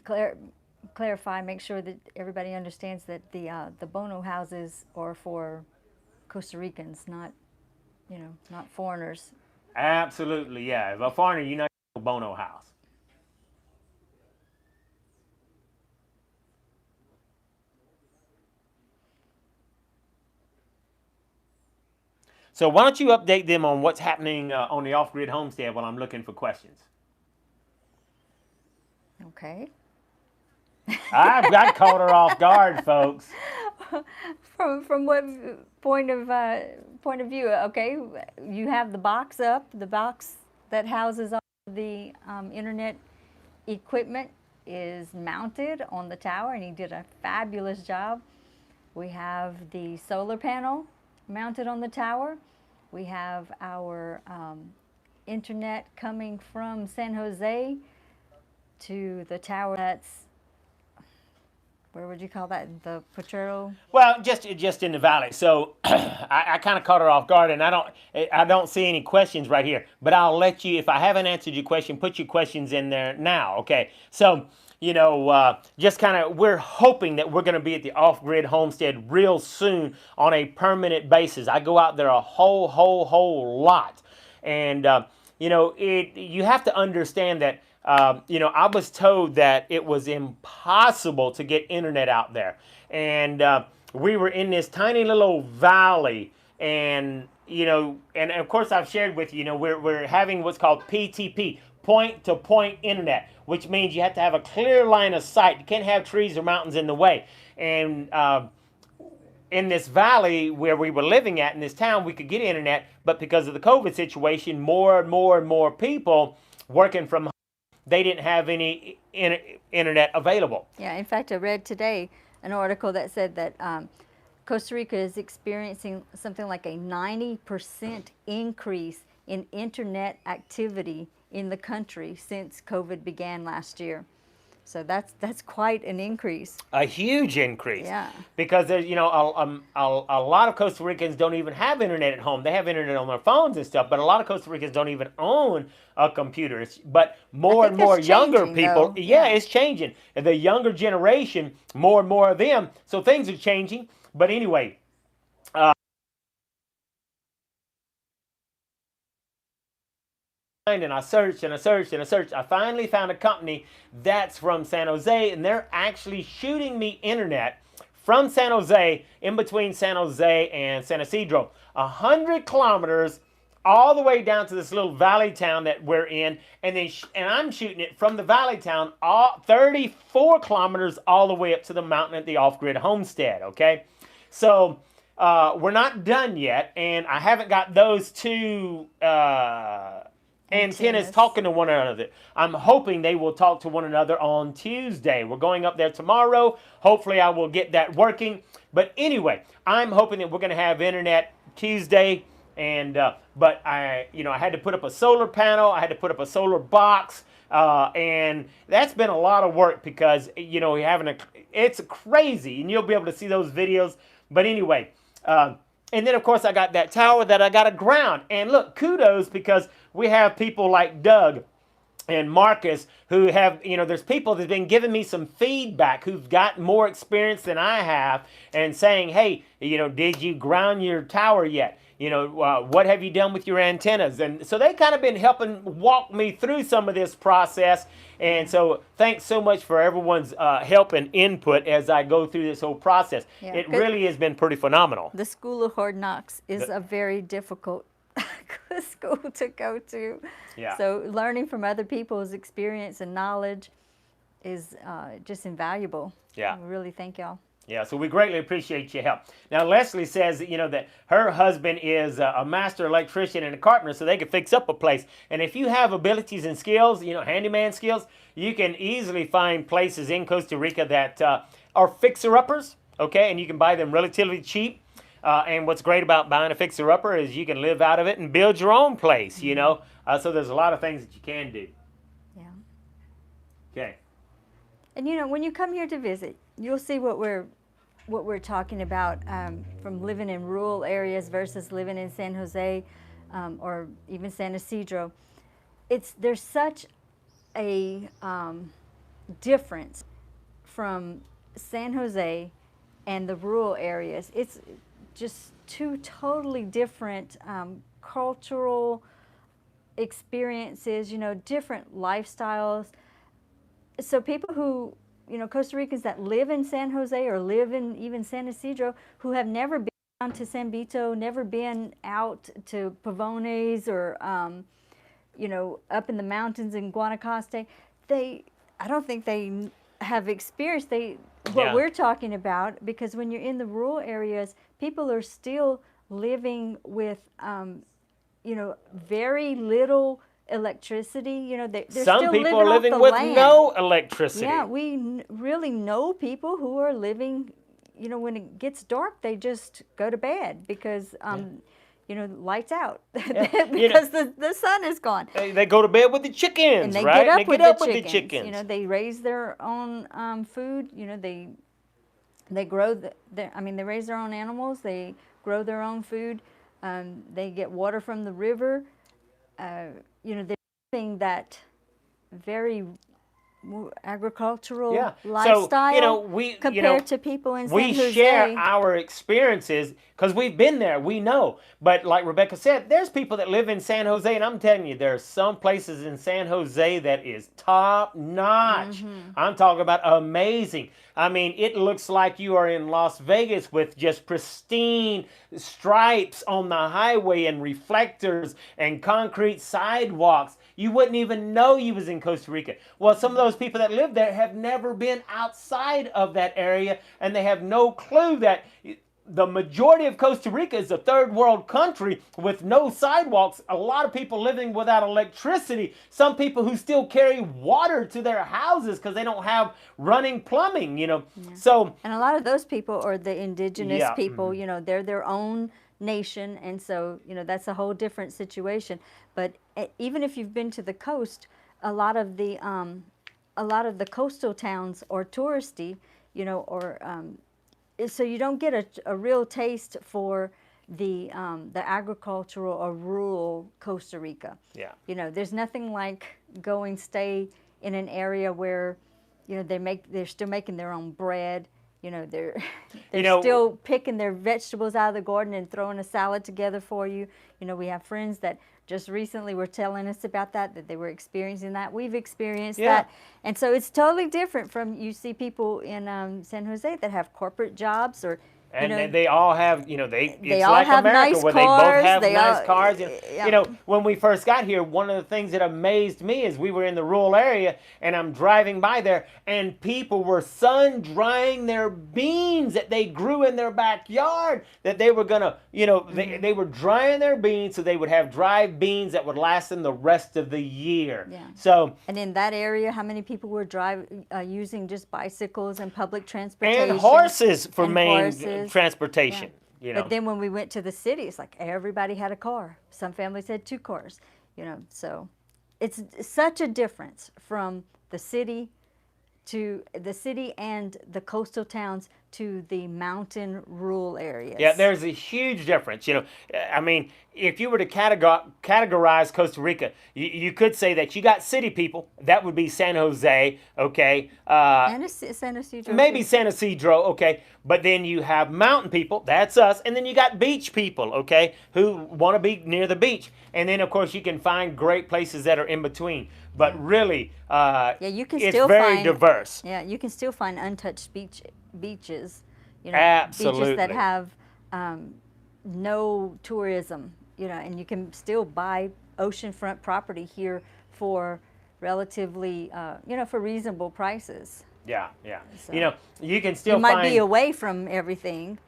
Speaker 2: to clarify, make sure that everybody understands that the Bono houses are for Costa Ricans, not, you know, not foreigners.
Speaker 1: absolutely, yeah. If a foreigner, you know, Bono house. So why don't you update them on what's happening on the off-grid homestead while I'm looking for questions?
Speaker 2: Okay.
Speaker 1: I've got caught her off guard, folks.
Speaker 2: From what point of view? Okay, you have the box up, the box that houses all the internet equipment is mounted on the tower, and he did a fabulous job. We have the solar panel mounted on the tower. We have our internet coming from San Jose to the tower that's, where would you call that? The Potrero?
Speaker 1: Well, just in the valley. So I kind of caught her off guard, and I don't see any questions right here. But I'll let you, if I haven't answered your question, put your questions in there now. Okay. So, you know, just kind of, we're hoping that we're going to be at the off-grid homestead real soon on a permanent basis. I go out there a whole lot, and you know, you have to understand that. You know, I was told that it was impossible to get internet out there. And we were in this tiny little valley. And, you know, and of course I've shared with you, you know, we're having what's called PTP, point-to-point internet, which means you have to have a clear line of sight. You can't have trees or mountains in the way. And in this valley where we were living at in this town, we could get internet. But because of the COVID situation, more and more people working from home, they didn't have any internet available.
Speaker 2: Yeah, in fact, I read today an article that said that Costa Rica is experiencing something like a 90% increase in internet activity in the country since COVID began last year. So that's quite an increase.
Speaker 1: A huge increase.
Speaker 2: Yeah.
Speaker 1: Because there's, a lot of Costa Ricans don't even have internet at home. They have internet on their phones and stuff, but a lot of Costa Ricans don't even own a computer. But more and
Speaker 2: think
Speaker 1: more
Speaker 2: that's
Speaker 1: younger
Speaker 2: changing,
Speaker 1: people,
Speaker 2: though.
Speaker 1: yeah,
Speaker 2: Yeah.
Speaker 1: it's changing. The younger generation, more and more of them. So things are changing. But anyway, and I searched and I searched and I searched. I finally found a company that's from San Jose, and they're actually shooting me internet from San Jose, in between San Jose and San Isidro, 100 kilometers all the way down to this little valley town that we're in, and then and I'm shooting it from the valley town, all 34 kilometers all the way up to the mountain at the off-grid homestead. Okay, so we're not done yet, and I haven't got those two antennas talking to one another. I'm hoping they will talk to one another on Tuesday. We're going up there tomorrow. Hopefully I will get that working. But anyway, I'm hoping that we're going to have internet Tuesday. And but I had to put up a solar panel. I had to put up a solar box. And that's been a lot of work because it's crazy, and you'll be able to see those videos. But anyway, and then, of course, I got that tower that I got to ground. And look, kudos, because we have people like Doug and Marcus who have, there's people that have been giving me some feedback who've got more experience than I have, and saying, hey, did you ground your tower yet? What have you done with your antennas? And so they kind of been helping walk me through some of this process. And so thanks so much for everyone's help and input as I go through this whole process.
Speaker 2: Yeah,
Speaker 1: it really has been pretty phenomenal.
Speaker 2: The School of Hard Knocks is a very difficult school to go to.
Speaker 1: Yeah.
Speaker 2: So learning from other people's experience and knowledge is just invaluable.
Speaker 1: Yeah.
Speaker 2: We really thank y'all.
Speaker 1: Yeah, so we greatly appreciate your help. Now, Leslie says that her husband is a master electrician and a carpenter, so they can fix up a place. And if you have abilities and skills, handyman skills, you can easily find places in Costa Rica that are fixer-uppers, okay? And you can buy them relatively cheap. And what's great about buying a fixer-upper is you can live out of it and build your own place, So there's a lot of things that you can do.
Speaker 2: Yeah.
Speaker 1: Okay.
Speaker 2: And when you come here to visit, you'll see what we're talking about, from living in rural areas versus living in San Jose, or even San Isidro. There's such a difference from San Jose and the rural areas. It's just two totally different cultural experiences, different lifestyles. So people who, Costa Ricans that live in San Jose or live in even San Isidro, who have never been down to San Vito, never been out to Pavones or, up in the mountains in Guanacaste, I don't think they have experienced what we're talking about, because when you're in the rural areas, people are still living with, very little electricity. They're
Speaker 1: Some
Speaker 2: still
Speaker 1: people are living
Speaker 2: off the
Speaker 1: with
Speaker 2: land.
Speaker 1: no electricity.
Speaker 2: Yeah, we really know people who are living, when it gets dark, they just go to bed because, lights out because the sun is gone.
Speaker 1: They go to bed with the chickens,
Speaker 2: And they
Speaker 1: right?
Speaker 2: get up,
Speaker 1: They
Speaker 2: with,
Speaker 1: get up
Speaker 2: the
Speaker 1: with the
Speaker 2: chickens.
Speaker 1: chickens.
Speaker 2: They raise their own food. They grow they raise their own animals. They grow their own food. They get water from the river. They're living that very agricultural lifestyle compared to people in San Jose.
Speaker 1: We share our experiences because we've been there. We know. But like Rebecca said, there's people that live in San Jose, and I'm telling you, there are some places in San Jose that is top notch. I'm talking about amazing. I mean, it looks like you are in Las Vegas with just pristine stripes on the highway and reflectors and concrete sidewalks. You wouldn't even know you was in Costa Rica. Well, some of those people that live there have never been outside of that area, and they have no clue that the majority of Costa Rica is a third world country with no sidewalks. A lot of people living without electricity. Some people who still carry water to their houses because they don't have running plumbing, So,
Speaker 2: and a lot of those people are the indigenous people, they're their own nation, and so that's a whole different situation. But even if you've been to the coast, a lot of the a lot of the coastal towns are touristy, or so you don't get a real taste for the agricultural or rural Costa Rica.
Speaker 1: Yeah.
Speaker 2: There's nothing like going stay in an area where, they're still making their own bread. They're still picking their vegetables out of the garden and throwing a salad together for you. We have friends that just recently were telling us about that they were experiencing that. We've experienced that. And so it's totally different from, you see people in San Jose that have corporate jobs or,
Speaker 1: and they all have, it's
Speaker 2: all
Speaker 1: like
Speaker 2: have
Speaker 1: America
Speaker 2: nice
Speaker 1: where
Speaker 2: cars,
Speaker 1: they both have
Speaker 2: they
Speaker 1: nice
Speaker 2: all-
Speaker 1: cars.
Speaker 2: yeah.
Speaker 1: When we first got here, one of the things that amazed me is we were in the rural area and I'm driving by there and people were sun drying their beans that they grew in their backyard that they were gonna, they were drying their beans so they would have dry beans that would last them the rest of the year.
Speaker 2: Yeah.
Speaker 1: So.
Speaker 2: And in that area, how many people were using just bicycles and public transportation?
Speaker 1: And horses for
Speaker 2: And
Speaker 1: main
Speaker 2: horses.
Speaker 1: transportation.
Speaker 2: But then when we went to the city, it's like everybody had a car. Some families had 2 cars. So it's such a difference from the city and the coastal towns to the mountain rural areas.
Speaker 1: Yeah, there's a huge difference. I mean, if you were to categorize Costa Rica, you could say that you got city people. That would be San Jose, okay?
Speaker 2: And San Isidro.
Speaker 1: Maybe
Speaker 2: too.
Speaker 1: San Isidro, okay? But then you have mountain people. That's us. And then you got beach people, okay, who want to be near the beach. And then, of course, you can find great places that are in between. But really,
Speaker 2: you can
Speaker 1: it's
Speaker 2: still
Speaker 1: very
Speaker 2: find,
Speaker 1: diverse.
Speaker 2: Yeah, you can still find untouched beaches.
Speaker 1: Absolutely.
Speaker 2: Beaches that have no tourism. And you can still buy oceanfront property here for relatively, for reasonable prices.
Speaker 1: Yeah.
Speaker 2: So,
Speaker 1: you can still
Speaker 2: you might
Speaker 1: find.
Speaker 2: be away from everything,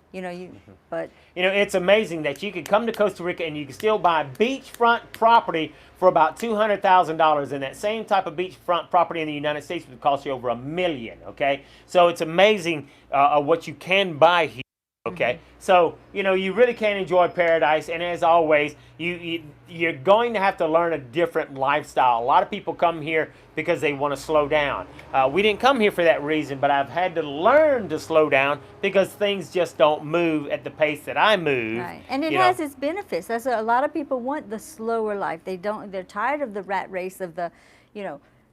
Speaker 2: but.
Speaker 1: It's amazing that you could come to Costa Rica and you can still buy beachfront property for about $200,000, and that same type of beachfront property in the United States would cost you over $1 million. Okay, so it's amazing what you can buy here. Okay, so you really can enjoy paradise, and as always, you're going to have to learn a different lifestyle. A lot of people come here because they want to slow down. We didn't come here for that reason, but I've had to learn to slow down because things just don't move at the pace that I move.
Speaker 2: Right, and it has its benefits. That's a lot of people want the slower life. They're tired of the rat race of the,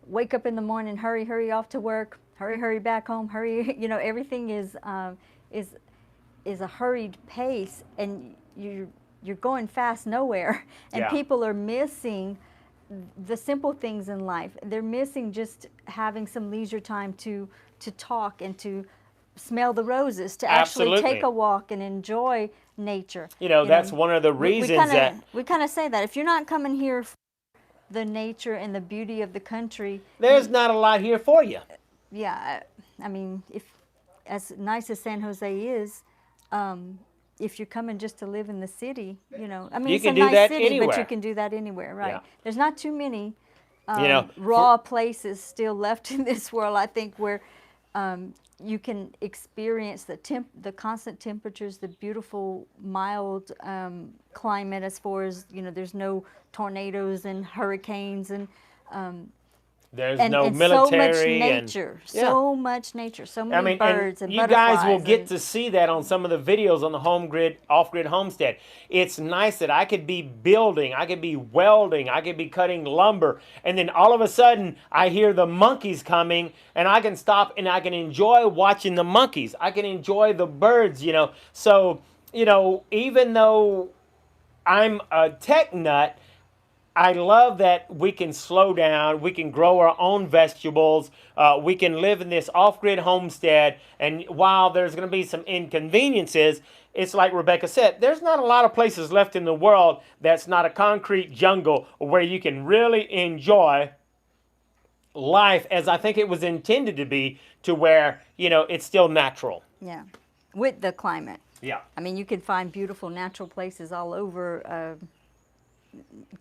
Speaker 2: wake up in the morning, hurry off to work, hurry back home, hurry. Everything is a hurried pace, and you're going fast nowhere, and people are missing the simple things in life. They're missing just having some leisure time to talk and to smell the roses, to actually take a walk and enjoy nature.
Speaker 1: That's one of the reasons
Speaker 2: we kind of say that if you're not coming here for the nature and the beauty of the country,
Speaker 1: there's not a lot here for you.
Speaker 2: Yeah, I mean, if as nice as San Jose is, if you're coming just to live in the city, I mean, it's a nice city, but you can do that anywhere, right?
Speaker 1: Yeah.
Speaker 2: There's not too many raw places still left in this world, I think, where you can experience the constant temperatures, the beautiful, mild climate as far as, there's no tornadoes and hurricanes and
Speaker 1: there's no military
Speaker 2: and so much nature, so many birds and
Speaker 1: you
Speaker 2: butterflies.
Speaker 1: guys will get to see that on some of the videos on the off-grid homestead. It's nice that I could be building, I could be welding, I could be cutting lumber, and then all of a sudden I hear the monkeys coming, and I can stop and I can enjoy watching the monkeys. I can enjoy the birds, So, even though I'm a tech nut, I love that we can slow down, we can grow our own vegetables, we can live in this off-grid homestead, and while there's going to be some inconveniences, it's like Rebecca said, there's not a lot of places left in the world that's not a concrete jungle where you can really enjoy life as I think it was intended to be, to where, it's still natural.
Speaker 2: Yeah, with the climate.
Speaker 1: Yeah.
Speaker 2: I mean, you can find beautiful natural places all over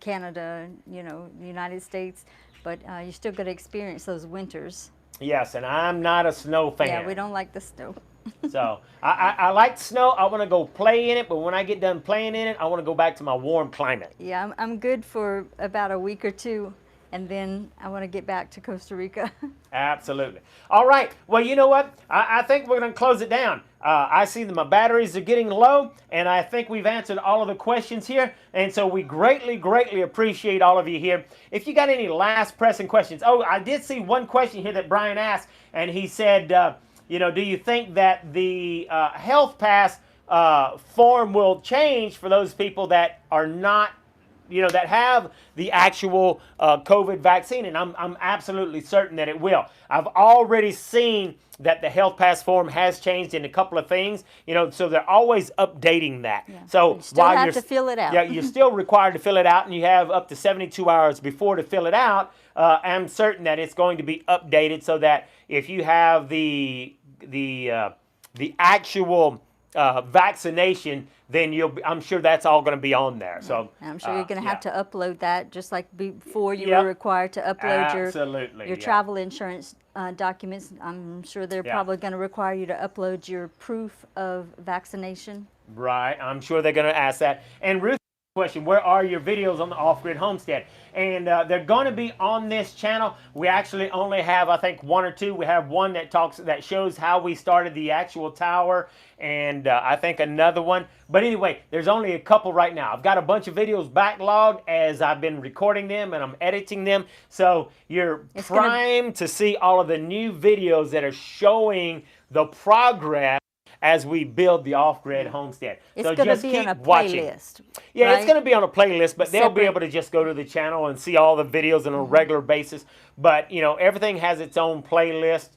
Speaker 2: Canada, the United States, but you still got to experience those winters.
Speaker 1: Yes, and I'm not a snow fan.
Speaker 2: Yeah, we don't like the snow.
Speaker 1: So I like snow. I want to go play in it, but when I get done playing in it, I want to go back to my warm climate.
Speaker 2: Yeah, I'm good for about a week or two, and then I want to get back to Costa Rica.
Speaker 1: Absolutely. All right. Well, you know what? I think we're going to close it down. I see that my batteries are getting low, and I think we've answered all of the questions here. And so we greatly, greatly appreciate all of you here. If you got any last pressing questions. Oh, I did see one question here that Brian asked, and he said, do you think that the Health Pass form will change for those people that are not, that have the actual COVID vaccine? And I'm absolutely certain that it will. I've already seen that the Health Pass form has changed in a couple of things, so they're always updating that.
Speaker 2: Yeah.
Speaker 1: So
Speaker 2: you still
Speaker 1: while
Speaker 2: have
Speaker 1: you're
Speaker 2: to fill it out.
Speaker 1: Yeah, you're still required to fill it out, and you have up to 72 hours before to fill it out. I'm certain that it's going to be updated so that if you have the actual vaccination, then I'm sure that's all going to be on there. So
Speaker 2: I'm sure you're going to have to upload that, just like before you
Speaker 1: Yep.
Speaker 2: were required to upload
Speaker 1: Absolutely,
Speaker 2: your
Speaker 1: yeah.
Speaker 2: travel insurance documents. I'm sure they're
Speaker 1: Yeah.
Speaker 2: probably going to require you to upload your proof of vaccination.
Speaker 1: Right, I'm sure they're going to ask that. And Ruth, question, where are your videos on the Off-Grid Homestead? And they're going to be on this channel. We actually only have, I think, one or two. We have one that shows how we started the actual tower, and I think another one. But anyway, there's only a couple right now. I've got a bunch of videos backlogged as I've been recording them and I'm editing them. So you're primed to see all of the new videos that are showing the progress as we build the Off-Grid Homestead.
Speaker 2: It's
Speaker 1: so
Speaker 2: going to
Speaker 1: just
Speaker 2: be
Speaker 1: keep
Speaker 2: on a
Speaker 1: watching.
Speaker 2: playlist.
Speaker 1: Yeah,
Speaker 2: right?
Speaker 1: it's going to be on a playlist, but they'll be
Speaker 2: Separate.
Speaker 1: able to just go to the channel and see all the videos on a regular basis. But, everything has its own playlist.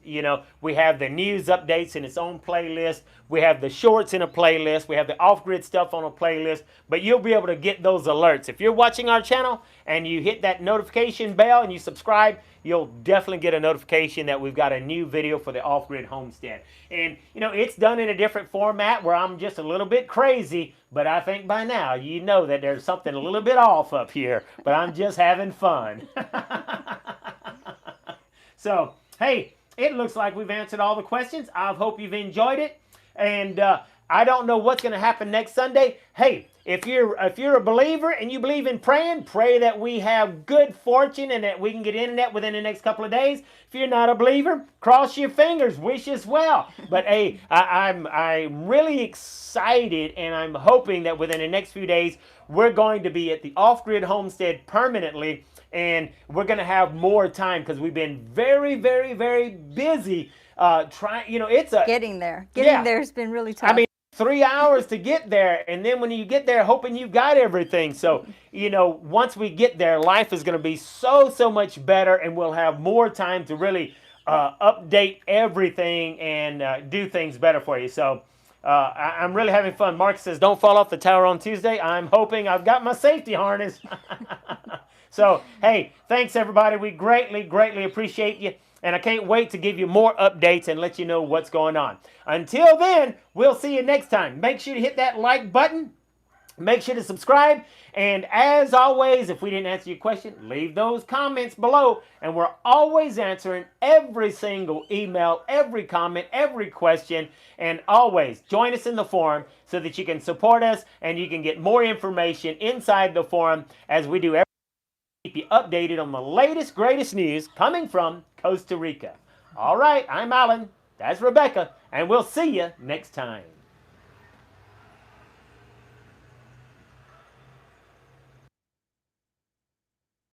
Speaker 1: We have the news updates in its own playlist. We have the shorts in a playlist. We have the off-grid stuff on a playlist. But you'll be able to get those alerts. If you're watching our channel and you hit that notification bell and you subscribe, you'll definitely get a notification that we've got a new video for the Off-Grid Homestead. And, it's done in a different format where I'm just a little bit crazy, but I think by now you know that there's something a little bit off up here, but I'm just having fun. So, hey, it looks like we've answered all the questions. I hope you've enjoyed it. And I don't know what's going to happen next Sunday. Hey, if you're a believer and you believe in praying, pray that we have good fortune and that we can get internet within the next couple of days. If you're not a believer, cross your fingers, wish us well. But hey, I'm really excited, and I'm hoping that within the next few days we're going to be at the Off-Grid Homestead permanently, and we're going to have more time because we've been very, very, very busy trying.
Speaker 2: Getting there. Getting there has been really tough.
Speaker 1: I mean, 3 hours to get there, and then when you get there, hoping you've got everything. So, once we get there, life is going to be so, so much better, and we'll have more time to really update everything and do things better for you. So, I'm really having fun. Mark says, don't fall off the tower on Tuesday. I'm hoping I've got my safety harness. So, hey, thanks, everybody. We greatly, greatly appreciate you. And I can't wait to give you more updates and let you know what's going on. Until then, we'll see you next time. Make sure to hit that like button. Make sure to subscribe. And as always, if we didn't answer your question, leave those comments below. And we're always answering every single email, every comment, every question. And always join us in the forum so that you can support us and you can get more information inside the forum as we do every keep you updated on the latest, greatest news coming from Costa Rica. All right, I'm Alan, that's Rebecca, and we'll see you next time.